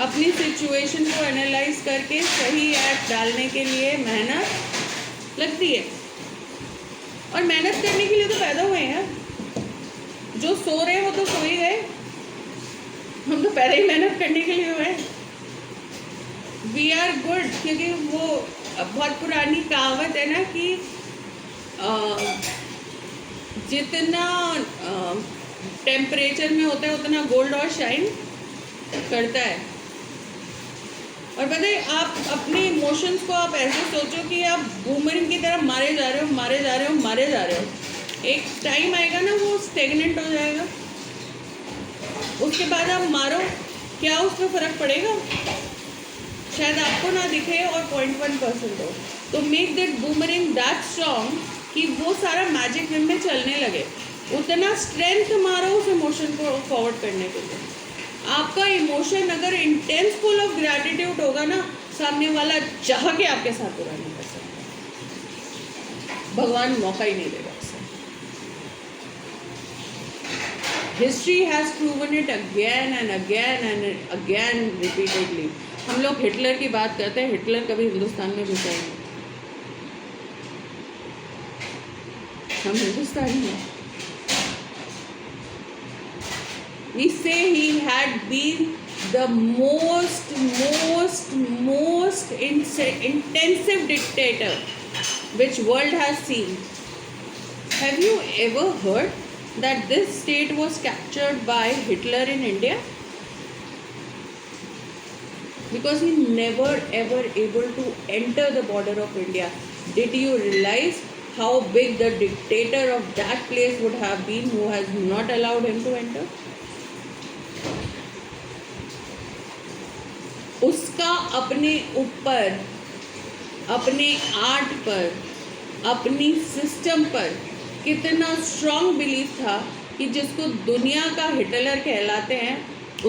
अपनी सिचुएशन को एनालाइज करके सही एक्ट डालने के लिए मेहनत लगती है, और मेहनत करने के लिए तो पैदा हुए हैं। जो सो रहे हो तो सो ही गए, हम तो पहले ही मेहनत करने के लिए हुए। वी आर गुड, क्योंकि वो बहुत पुरानी कहावत है ना कि जितना टेम्परेचर में होता है उतना गोल्ड और शाइन करता है। और पता है, आप अपने इमोशंस को आप ऐसे सोचो कि आप बूमरिंग की तरह मारे जा रहे हो, मारे जा रहे हो, मारे जा रहे हो। एक टाइम आएगा ना वो स्टेगनेंट हो जाएगा, उसके बाद आप मारो, क्या उसमें फ़र्क पड़ेगा? शायद आपको ना दिखे और 0.1% हो। तो make that boomerang that strong कि वो सारा मैजिक विन में चलने लगे। उतना स्ट्रेंथ मारो उस इमोशन को फॉरवर्ड करने के लिए। आपका इमोशन अगर इंटेंस फुल ऑफ ग्रैटिट्यूड होगा ना, सामने वाला चाह के आपके साथ बुरा नहीं कर सकता, भगवान मौका ही नहीं देगा उसे। History has proven it again and again and again repeatedly. हम लोग हिटलर की बात करते हैं, हिटलर कभी हिंदुस्तान में घुसा ही नहीं। हम हिंदुस्तानी हैं। We say he had been the most intensive dictator which world has seen. Have you ever heard that this state was captured by Hitler in India? Because he never ever able to enter the border of India. Did you realize how big the dictator of that place would have been who has not allowed him to enter? उसका अपने ऊपर, अपने art पर, अपनी system पर कितना strong belief था कि जिसको दुनिया का हिटलर कहलाते हैं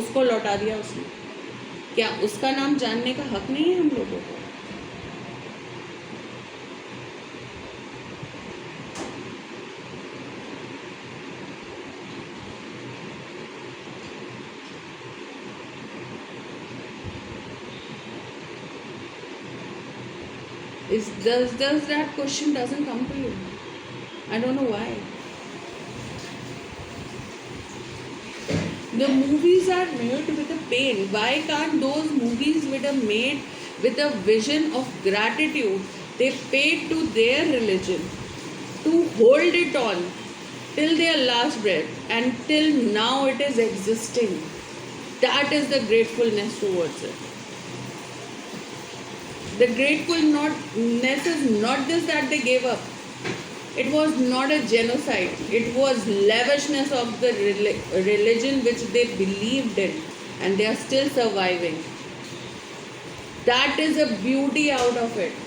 उसको लौटा दिया उसने। क्या उसका नाम जानने का हक नहीं है हम लोगों को? Does that question doesn't come to you? I don't know why. The movies are made with a pain. Why can't those movies made with a vision of gratitude? They paid to their religion to hold it on till their last breath, and till now it is existing. That is the gratefulness towards it. The gratefulness is not this that they gave up. It was not a genocide. It was lavishness of the religion which they believed in, and they are still surviving. That is a beauty out of it.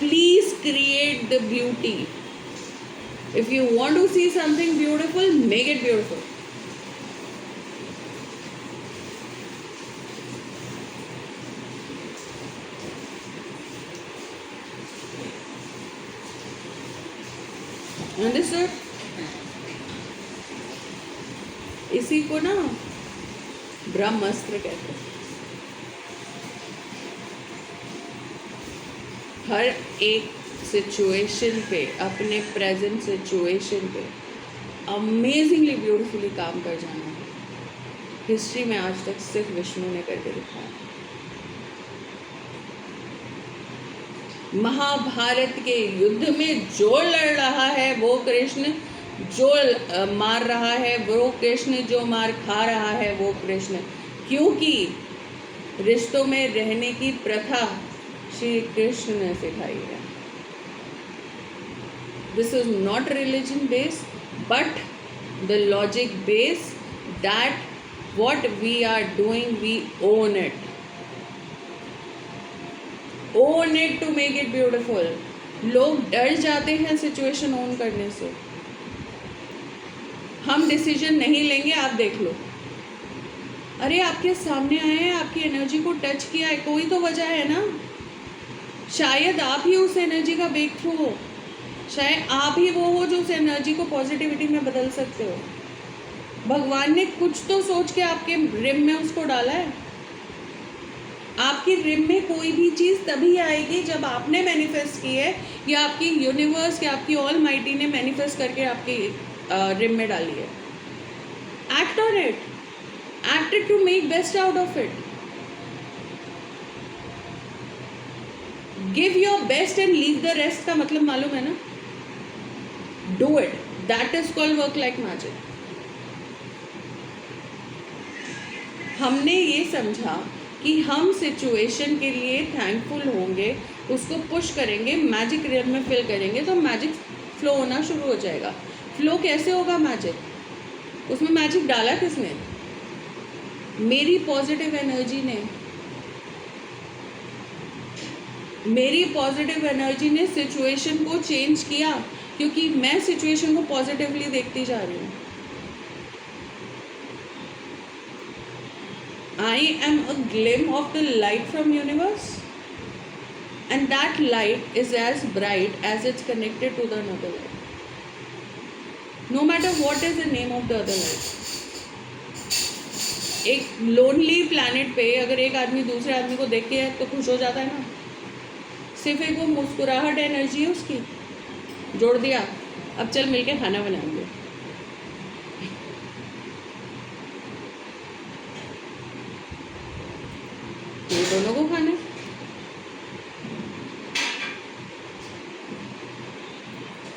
Please create the beauty. If you want to see something beautiful, make it beautiful. Understood? इसी को ना ब्रह्मास्त्र कहते हैं। हर एक situation पे, अपने present situation पे amazingly beautifully काम कर जाना है। हिस्ट्री में आज तक सिर्फ विष्णु ने करके दिखाया। महाभारत के युद्ध में जो लड़ रहा है वो कृष्ण, जो मार रहा है वो कृष्ण, जो मार खा रहा है वो कृष्ण। क्योंकि रिश्तों में रहने की प्रथा श्री कृष्ण ने सिखाई है। This is not religion based but the logic based that what we are doing, we own it. Own it to make it beautiful. लोग डर जाते हैं सिचुएशन ओन करने से। हम डिसीजन नहीं लेंगे, आप देख लो। अरे आपके सामने आए हैं, आपकी एनर्जी को टच किया है, कोई तो वजह है ना। शायद आप ही उस एनर्जी का ब्रेक थ्रू हो, शायद आप ही वो हो जो उस एनर्जी को पॉजिटिविटी में बदल सकते हो। भगवान ने कुछ तो सोच के आपके रिम में उसको डाला है। आपकी रिम में कोई भी चीज़ तभी आएगी जब आपने मैनिफेस्ट की है, या आपकी यूनिवर्स या आपकी ऑल माइटी ने मैनिफेस्ट करके आपकी रिम में डाली है. Act on it, act it to make best out of it. Give your best and leave the rest का मतलब मालूम है ना? Do it, that is called work like magic. हमने ये समझा कि हम सिचुएशन के लिए थैंकफुल होंगे, उसको पुश करेंगे, मैजिक रियल में फिल करेंगे तो मैजिक फ्लो होना शुरू हो जाएगा. फ्लो कैसे होगा मैजिक? उसमें मैजिक डाला किसने? मेरी पॉजिटिव एनर्जी ने. मेरी पॉजिटिव एनर्जी ने सिचुएशन को चेंज किया, क्योंकि मैं सिचुएशन को पॉजिटिवली देखती जा रही हूँ. I am a glimpse of the light from universe, and that light is as bright as it's connected to the another light. No matter what is the name of the other light. एक lonely planet पे अगर एक आदमी दूसरे आदमी को देख के तो खुश हो जाता है ना. सिर्फ एक वो मुस्कुराहट एनर्जी है उसकी, जोड़ दिया, अब चल मिलके खाना बनाएंगे. ये दोनों को खाना है.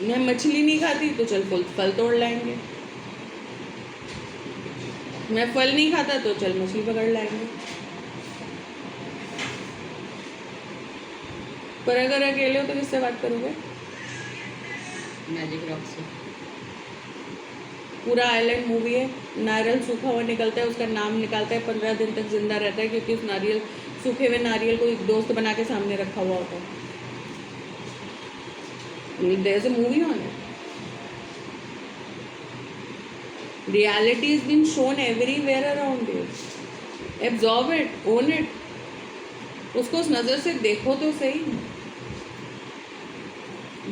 मैं मछली नहीं खाती तो चल फल तोड़ लाएंगे. मैं फल नहीं खाता तो चल मछली पकड़ लाएंगे. पर अगर अकेले हो तो किससे बात करोगे? मैजिक रॉक से. पूरा आइलैंड मूवी है, नारियल सूखा हुआ निकलता है, उसका नाम निकालता है, 15 दिन तक जिंदा रहता है, क्योंकि उस नारियल सूखे हुए नारियल को एक दोस्त बना के सामने रखा हुआ होता है. There's a movie on it. Reality is being shown everywhere around you. Absorb it, own it. उसको उस नज़र से देखो तो सही.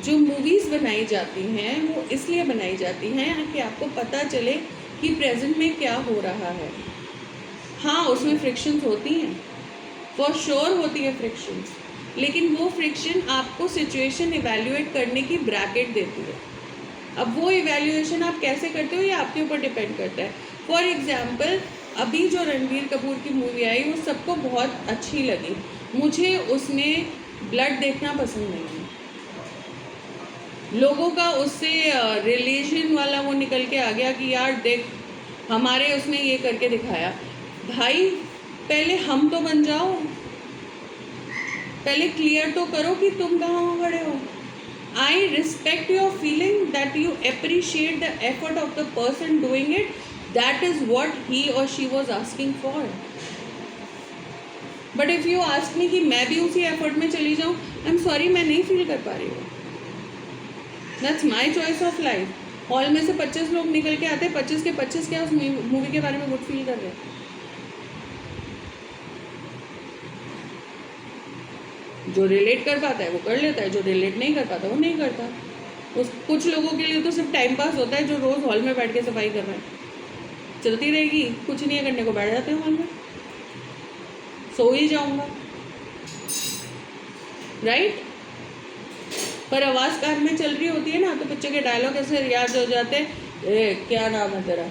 जो मूवीज़ बनाई जाती हैं वो इसलिए बनाई जाती हैं कि आपको पता चले कि प्रेजेंट में क्या हो रहा है. हाँ, उसमें फ्रिक्शंस होती हैं, फॉर श्योर होती है फ्रिक्शंस, लेकिन वो फ्रिक्शन आपको सिचुएशन इवैल्यूएट करने की ब्रैकेट देती है. अब वो इवैल्यूएशन आप कैसे करते हो ये आपके ऊपर डिपेंड करता है. फॉर एग्जांपल, अभी जो रणबीर कपूर की मूवी आई वो सबको बहुत अच्छी लगी. मुझे उसमें ब्लड देखना पसंद नहीं है. लोगों का उससे रिलीजन वाला वो निकल के आ गया कि यार देख हमारे उसने ये करके दिखाया. भाई पहले हम तो बन जाओ, पहले क्लियर तो करो कि तुम कहाँ खड़े हो. I respect your feeling that you appreciate the effort of the person doing it. That is what he or she was asking for. But if you ask me कि मैं भी उसी एफर्ट में चली जाऊँ, आई एम सॉरी, मैं नहीं feel कर पा रही हूँ. That's my choice of life. Hall में से 25 लोग निकल के आते हैं, 25 के 25 क्या उस मूवी के बारे में गुड फील कर रहे हैं. जो रिलेट कर पाता है वो कर लेता है, जो रिलेट नहीं कर पाता वो नहीं करता. उस कुछ लोगों के लिए तो सिर्फ टाइम पास होता है, जो रोज़ हॉल में बैठ के सफाई कर रहे हैं. चलती रहेगी, कुछ नहीं है करने को, बैठ जाते हैं हॉल में, सो ही जाऊँगा, राइट. पर आवाज़ कान में चल रही होती है ना तो पिक्चर के डायलॉग ऐसे याद हो जाते हैं. ए क्या नाम है तेरा?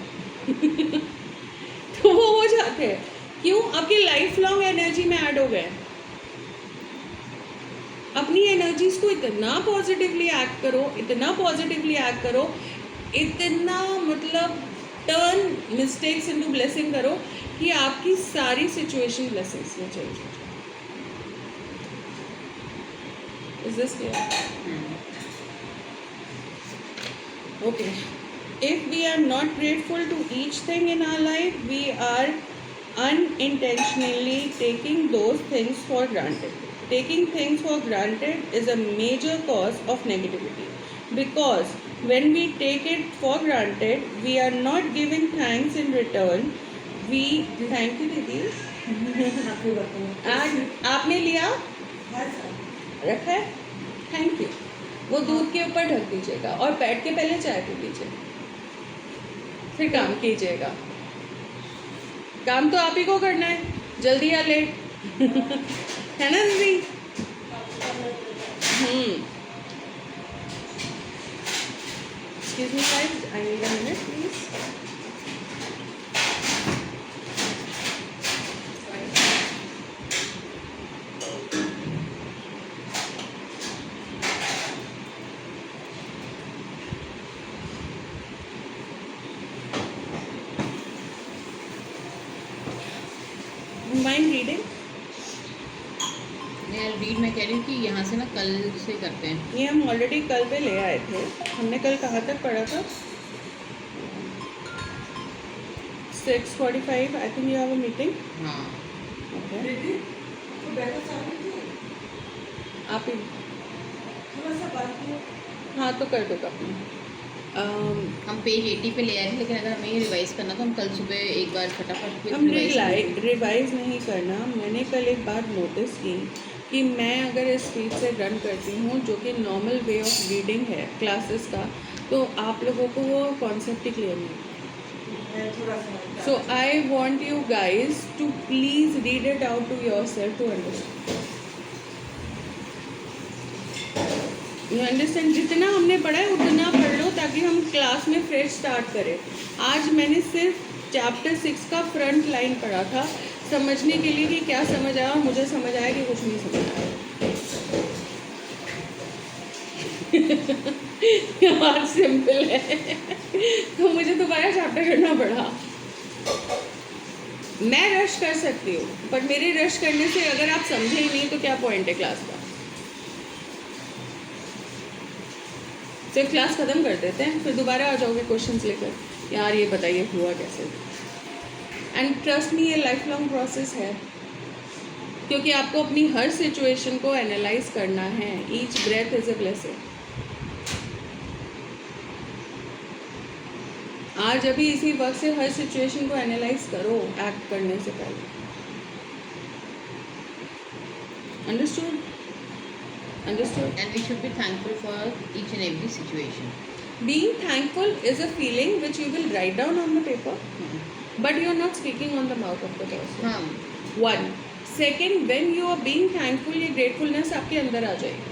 तो वो हो जाते हैं. क्यों? आपकी लाइफ लॉन्ग एनर्जी में ऐड हो गए. अपनी एनर्जीज को इतना पॉजिटिवली एक्ट करो, इतना पॉजिटिवली एक्ट करो, इतना मतलब टर्न मिस्टेक्स इनटू ब्लेसिंग करो कि आपकी सारी सिचुएशन ब्लेसिंग्स में चेंज हो जाए. Is this clear? Okay. If we are not grateful to each thing in our life, we are unintentionally taking those things for granted. Taking things for granted is a major cause of negativity, because when we take it for granted, we are not giving thanks in return. We thank you दीदी. आज आपने लिया रखा है, thank you. वो दूध के ऊपर ढक दीजिएगा और बैठ के पहले चाय पी लीजिए, फिर काम कीजिएगा. काम तो आप ही को करना है, जल्दी या लेट. है ना दीदी? Excuse me guys, I need a minute please. Mind reading? यार रीड मैं कह रही हूँ कि यहाँ से ना कल से करते हैं. ये हम ऑलरेडी कल पे ले आए थे. हमने कल कहाँ तक पढ़ा था? 6:45. I think you have a meeting. हाँ. Okay. दीदी तो बैठा चाहती थी आप ही. थोड़ा सा बात करो. हाँ तो कर दो कभी. हम पेज 80 पे ले आए थे, लेकिन अगर हमें ये रिवाइज करना तो हम कल सुबह एक बार फटाफट हम रिवाइज नहीं करना. मैंने कल एक बात नोटिस की कि मैं अगर इस स्पीड से रन करती हूँ जो कि नॉर्मल वे ऑफ रीडिंग है क्लासेस का, तो आप लोगों को वो कॉन्सेप्ट ही क्लियर नहीं. मैं थोड़ा सा So I want you guys to please read it out to yourself to understand. You understand? जितना हमने पढ़ा है उतना पढ़ लो ताकि हम क्लास में फ्रेश स्टार्ट करें. आज मैंने सिर्फ चैप्टर 6 का फ्रंट लाइन पढ़ा था समझने के लिए कि क्या समझ आया, और मुझे समझ आया कि कुछ नहीं समझ आया. बात सिंपल है. तो मुझे दोबारा चैप्टर करना पड़ा. मैं रश कर सकती हूँ, पर मेरे रश करने से अगर आप समझे ही नहीं तो क्या पॉइंट है क्लास का. सिर्फ क्लास ख़त्म कर देते हैं, फिर दोबारा आ जाओगे क्वेश्चंस लेकर, यार ये बताइए हुआ कैसे. एंड ट्रस्ट मी, ये लाइफ लॉन्ग प्रोसेस है, क्योंकि आपको अपनी हर सिचुएशन को एनालाइज करना है. Each breath is a blessing. आज अभी इसी वक्त से हर सिचुएशन को एनालाइज करो एक्ट करने से पहले. Understood? Understood. And we should be thankful for each and every situation. Being thankful is a feeling which you will write down on the paper, but you are not speaking on the mouth of the person. हाँ. One. Second, when you are being thankful, ये gratefulness आपके अंदर आ जाएगी.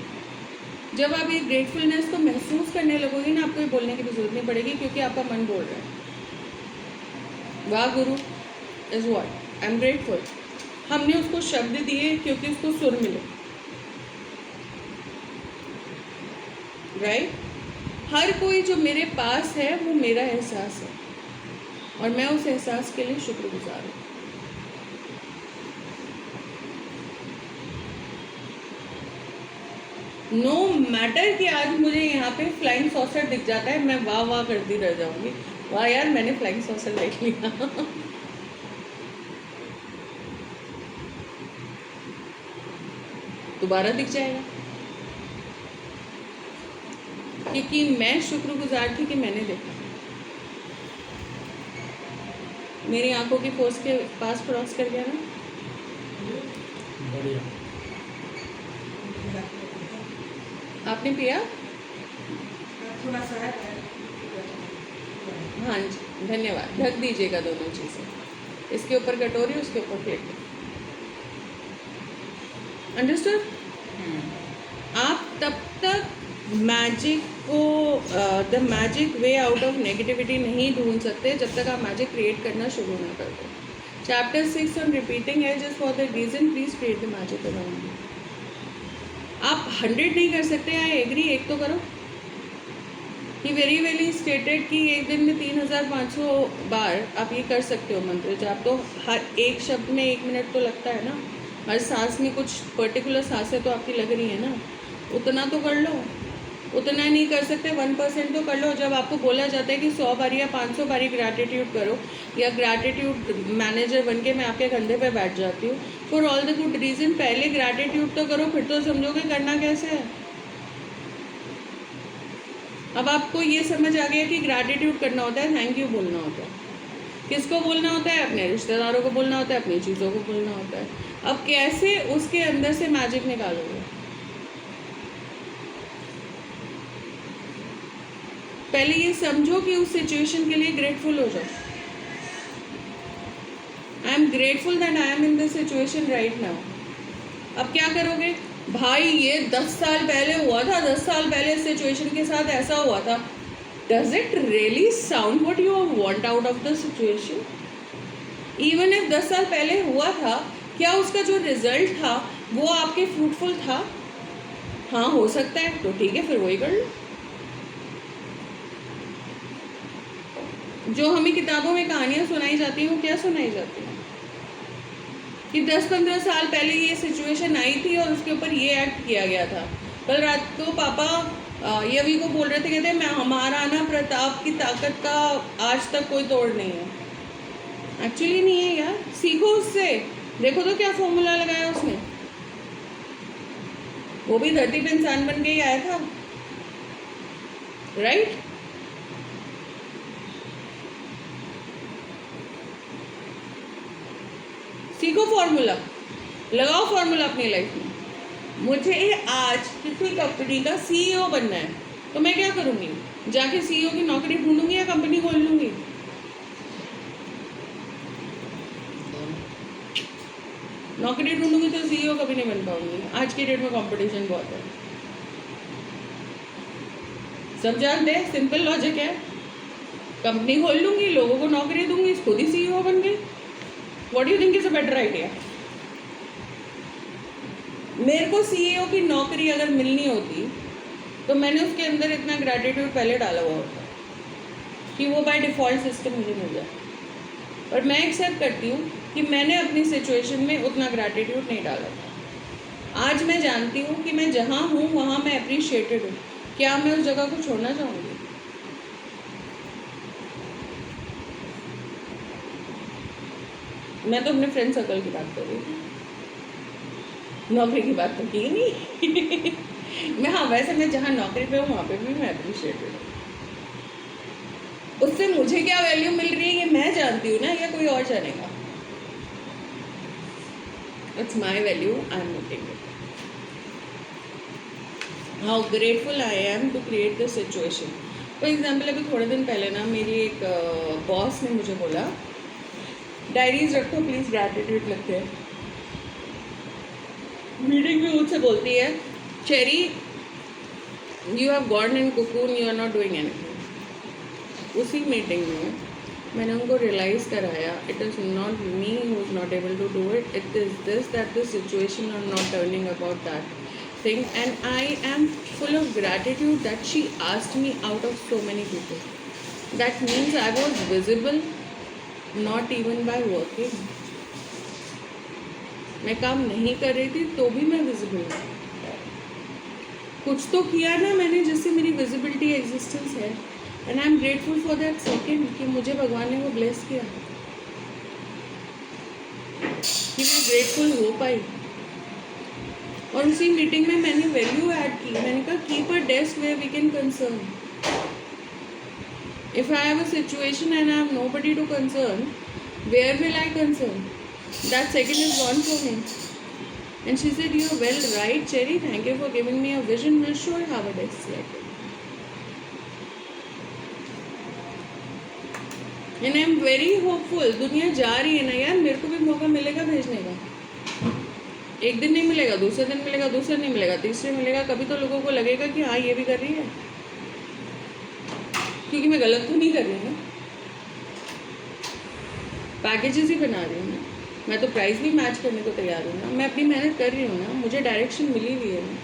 जब आप ये gratefulness को महसूस करने लगोगे ना, आपको ये बोलने की भी जरूरत नहीं पड़ेगी, क्योंकि आपका मन बोल रहा है. वाह गुरु is what I am grateful. हमने उसको शब्द दिए क्योंकि उसको सुर मिले. राइट? हर कोई जो मेरे पास है वो मेरा एहसास है, और मैं उस एहसास के लिए शुक्रगुजार हूँ. नो मैटर कि आज मुझे यहाँ पे फ्लाइंग सॉसर दिख जाता है, मैं वाह वाह करती रह जाऊंगी. वाह यार मैंने फ्लाइंग सॉसर देख लिया. दोबारा दिख जाएगा, क्योंकि मैं शुक्रगुजार थी कि मैंने देखा. मेरी आंखों की फोर्स के पास क्रॉस कर गया ना. बढ़िया. आपने पिया? थोड़ा सा है. हाँ जी, धन्यवाद. ढक दीजिएगा दोनों चीज़ें, इसके ऊपर कटोरी, उसके ऊपर प्लेट. अंडरस्टूड? आप तब तक मैजिक को the magic way out of negativity नहीं ढूंढ सकते जब तक आप मैजिक क्रिएट करना शुरू ना कर दो. चैप्टर 6 ऑन रिपीटिंग है just for the reason please create the magic around you. आप 100 नहीं कर सकते, आई एग्री. एक तो करो. ही वेरी वेली स्टेटेड कि एक दिन में 3500 बार आप ये कर सकते हो मंत्र जाप. तो हर एक शब्द में 1 मिनट तो लगता है ना. हर सांस में कुछ पर्टिकुलर सांसें तो आपकी लग रही है ना, उतना तो कर लो. उतना नहीं कर सकते 1% तो कर लो. जब आपको बोला जाता है कि 100 बारी या 500 बारी ग्रैटिट्यूड करो, या ग्रैटिट्यूड मैनेजर बन के मैं आपके कंधे पे बैठ जाती हूँ for all the good reason. पहले ग्रैटिट्यूड तो करो, फिर तो समझोगे करना कैसे है. अब आपको ये समझ आ गया कि ग्रैटिट्यूड करना होता है, थैंक यू बोलना होता है. किसको बोलना होता है? अपने रिश्तेदारों को बोलना होता है, अपनी चीज़ों को बोलना होता है. अब कैसे उसके अंदर से मैजिक निकालोगे? पहले ये समझो कि उस सिचुएशन के लिए ग्रेटफुल हो जाओ. आई am grateful that I am in this situation right now. अब क्या करोगे भाई, ये 10 साल पहले हुआ था, 10 साल पहले इस सिचुएशन के साथ ऐसा हुआ था. Does it really sound what you want out of the situation? Even if 10 साल पहले हुआ था, क्या उसका जो रिजल्ट था वो आपके फ्रूटफुल था? हाँ हो सकता है, तो ठीक है, फिर वही कर लो. जो हमें किताबों में कहानियाँ सुनाई जाती हैं वो क्या सुनाई जाती हैं कि 10-15 साल पहले ये सिचुएशन आई थी और उसके ऊपर ये एक्ट किया गया था. कल रात को पापा यवी को बोल रहे थे, कहते मैं हमारा ना प्रताप की ताकत का आज तक कोई तोड़ नहीं है. एक्चुअली नहीं है यार, सीखो उससे. देखो तो क्या फॉर्मूला लगाया उसने. वो भी धरती पे इंसान बन के ही आया था, राइट? सीखो फॉर्मूला, लगाओ फॉर्मूला अपनी लाइफ में. मुझे आज किसी कंपनी का सीईओ बनना है, तो मैं क्या करूँगी? जाके सीईओ की नौकरी ढूंढूंगी या कंपनी खोल लूँगी? नौकरी ढूंढूंगी तो सीईओ कभी नहीं बन पाऊंगी. आज की डेट में कंपटीशन बहुत है. सब जानते हैं, सिंपल लॉजिक है. कंपनी खोल लूँगी, लोगों को नौकरी दूंगी, खुद ही सीईओ बन गई. What do you think is a better idea? मेरे को सीईओ की नौकरी अगर मिलनी होती तो मैंने उसके अंदर इतना ग्रैटिट्यूड पहले डाला हुआ होता कि वो बाय डिफ़ॉल्ट सिस्टम मुझे मिल जाए. पर मैं एक्सेप्ट करती हूँ कि मैंने अपनी सिचुएशन में उतना ग्रैटिट्यूड नहीं डाला था. आज मैं जानती हूँ कि मैं जहाँ हूँ वहाँ मैं अप्रिशिएटेड हूँ. क्या मैं उस जगह को छोड़ना चाहूँगी? मैं तो अपने फ्रेंड सर्कल की बात कर रही हूँ, नौकरी की बात तो की नहीं. मैं हाँ, वैसे मैं जहाँ नौकरी पे हूँ वहाँ पे भी मैं अप्रिशिएटेड हूँ. उससे मुझे क्या वैल्यू मिल रही है ये मैं जानती हूँ ना, या कोई और जानेगा? It's my value, I am making it. How grateful I am to create this situation. For example, अभी थोड़े दिन पहले ना मेरी एक बॉस ने मुझे बोला, डायरीज रखो प्लीज़, ग्रैटिट्यूड लिखते हैं. मीटिंग में मुझसे बोलती है, Cherry you have gone in cocoon, you are not doing anything. उसी मीटिंग में मैंने उनको रियलाइज़ कराया, it is not me who is not able to do it, it is this that the situation are not turning about that thing, and I am full of gratitude that she asked me out of so many people. That means I was visible, not even by working. मैं काम नहीं कर रही थी तो भी मैं visible हूँ. कुछ तो किया ना मैंने जिससे मेरी विजिबिलिटी एग्जिस्टेंस है, and I am grateful for that second कि मुझे भगवान ने वो ब्लेस किया कि मैं ग्रेटफुल हो पाई. और उसी मीटिंग में मैंने वैल्यू ऐड की. मैंने कहा keep a desk where we can concern. If I have a situation and I have nobody to concern, where will I concern? That second is gone for me. And she said you are well right Cherry, thank you for giving me a vision, will sure have a desk like it. And I am very hopeful. दुनिया जा रही है ना यार, मेरे को भी मौका मिलेगा भेजने का. एक दिन नहीं मिलेगा, दूसरे दिन मिलेगा, दूसरे नहीं मिलेगा, तीसरे मिलेगा. कभी तो लोगों को लगेगा कि हाँ ये भी कर रही है, क्योंकि मैं गलत तो नहीं कर रही हूँ ना. पैकेजेस ही बना रही हूँ ना. मैं तो प्राइस भी मैच करने को तैयार हूँ ना. मैं अपनी मेहनत कर रही हूँ ना, मुझे डायरेक्शन मिली हुई है ना.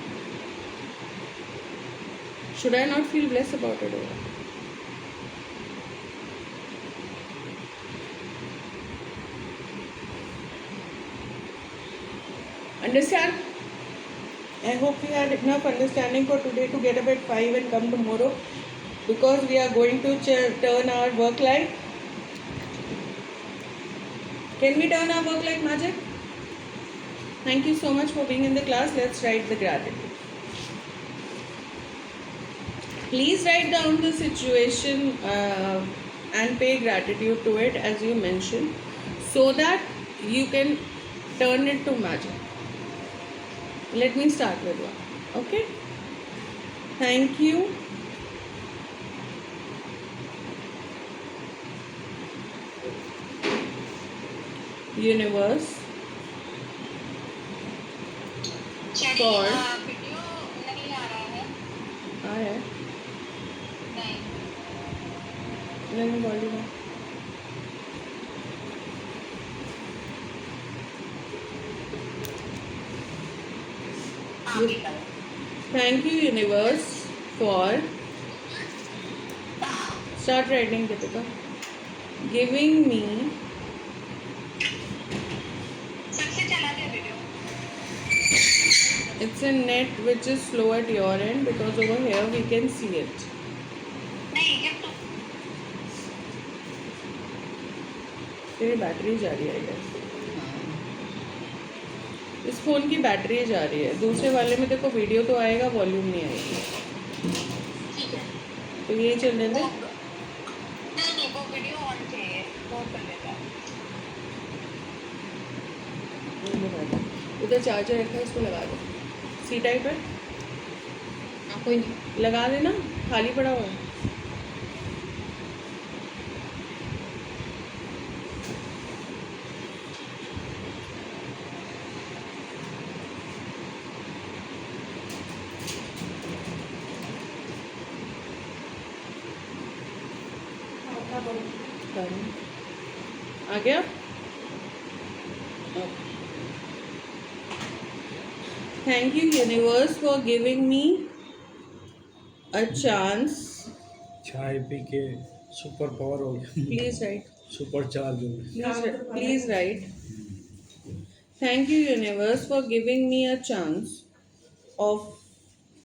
Should I not feel blessed about it? Understand? I hope we had enough understanding for today to get up at 5 and come tomorrow, because we are going to turn our work light. Can we turn our work light magic? Thank you so much for being in the class. Let's write the gratitude. Please write down the situation and pay gratitude to it as you mentioned, so that you can turn it to magic. Let me start with one. Okay? Thank you. universe for video नहीं आ रहा है आया नहीं let me call you back. अभी करो Thank you universe for start writing Deepika giving me सबसे चला गया video it's a net which is slow at your end because over here we can see it. नहीं जब तो तेरी battery जा रही है I guess. इस फ़ोन की बैटरी जा रही है दूसरे वाले में देखो वीडियो तो आएगा वॉल्यूम नहीं आएगी ठीक है तो यही चलने दे नहीं वो वीडियो ऑन चाहिए वो कर लेगा उधर चार्जर रखा है इसको लगा दो सी टाइप है हाँ कोई नहीं लगा देना खाली पड़ा हुआ है अपना बोलो आ गया thank you universe for giving me a chance चाय पी के सुपर पावर हो गया प्लीज राइट सुपर चार्ज हो गया please right thank you universe for giving me a chance of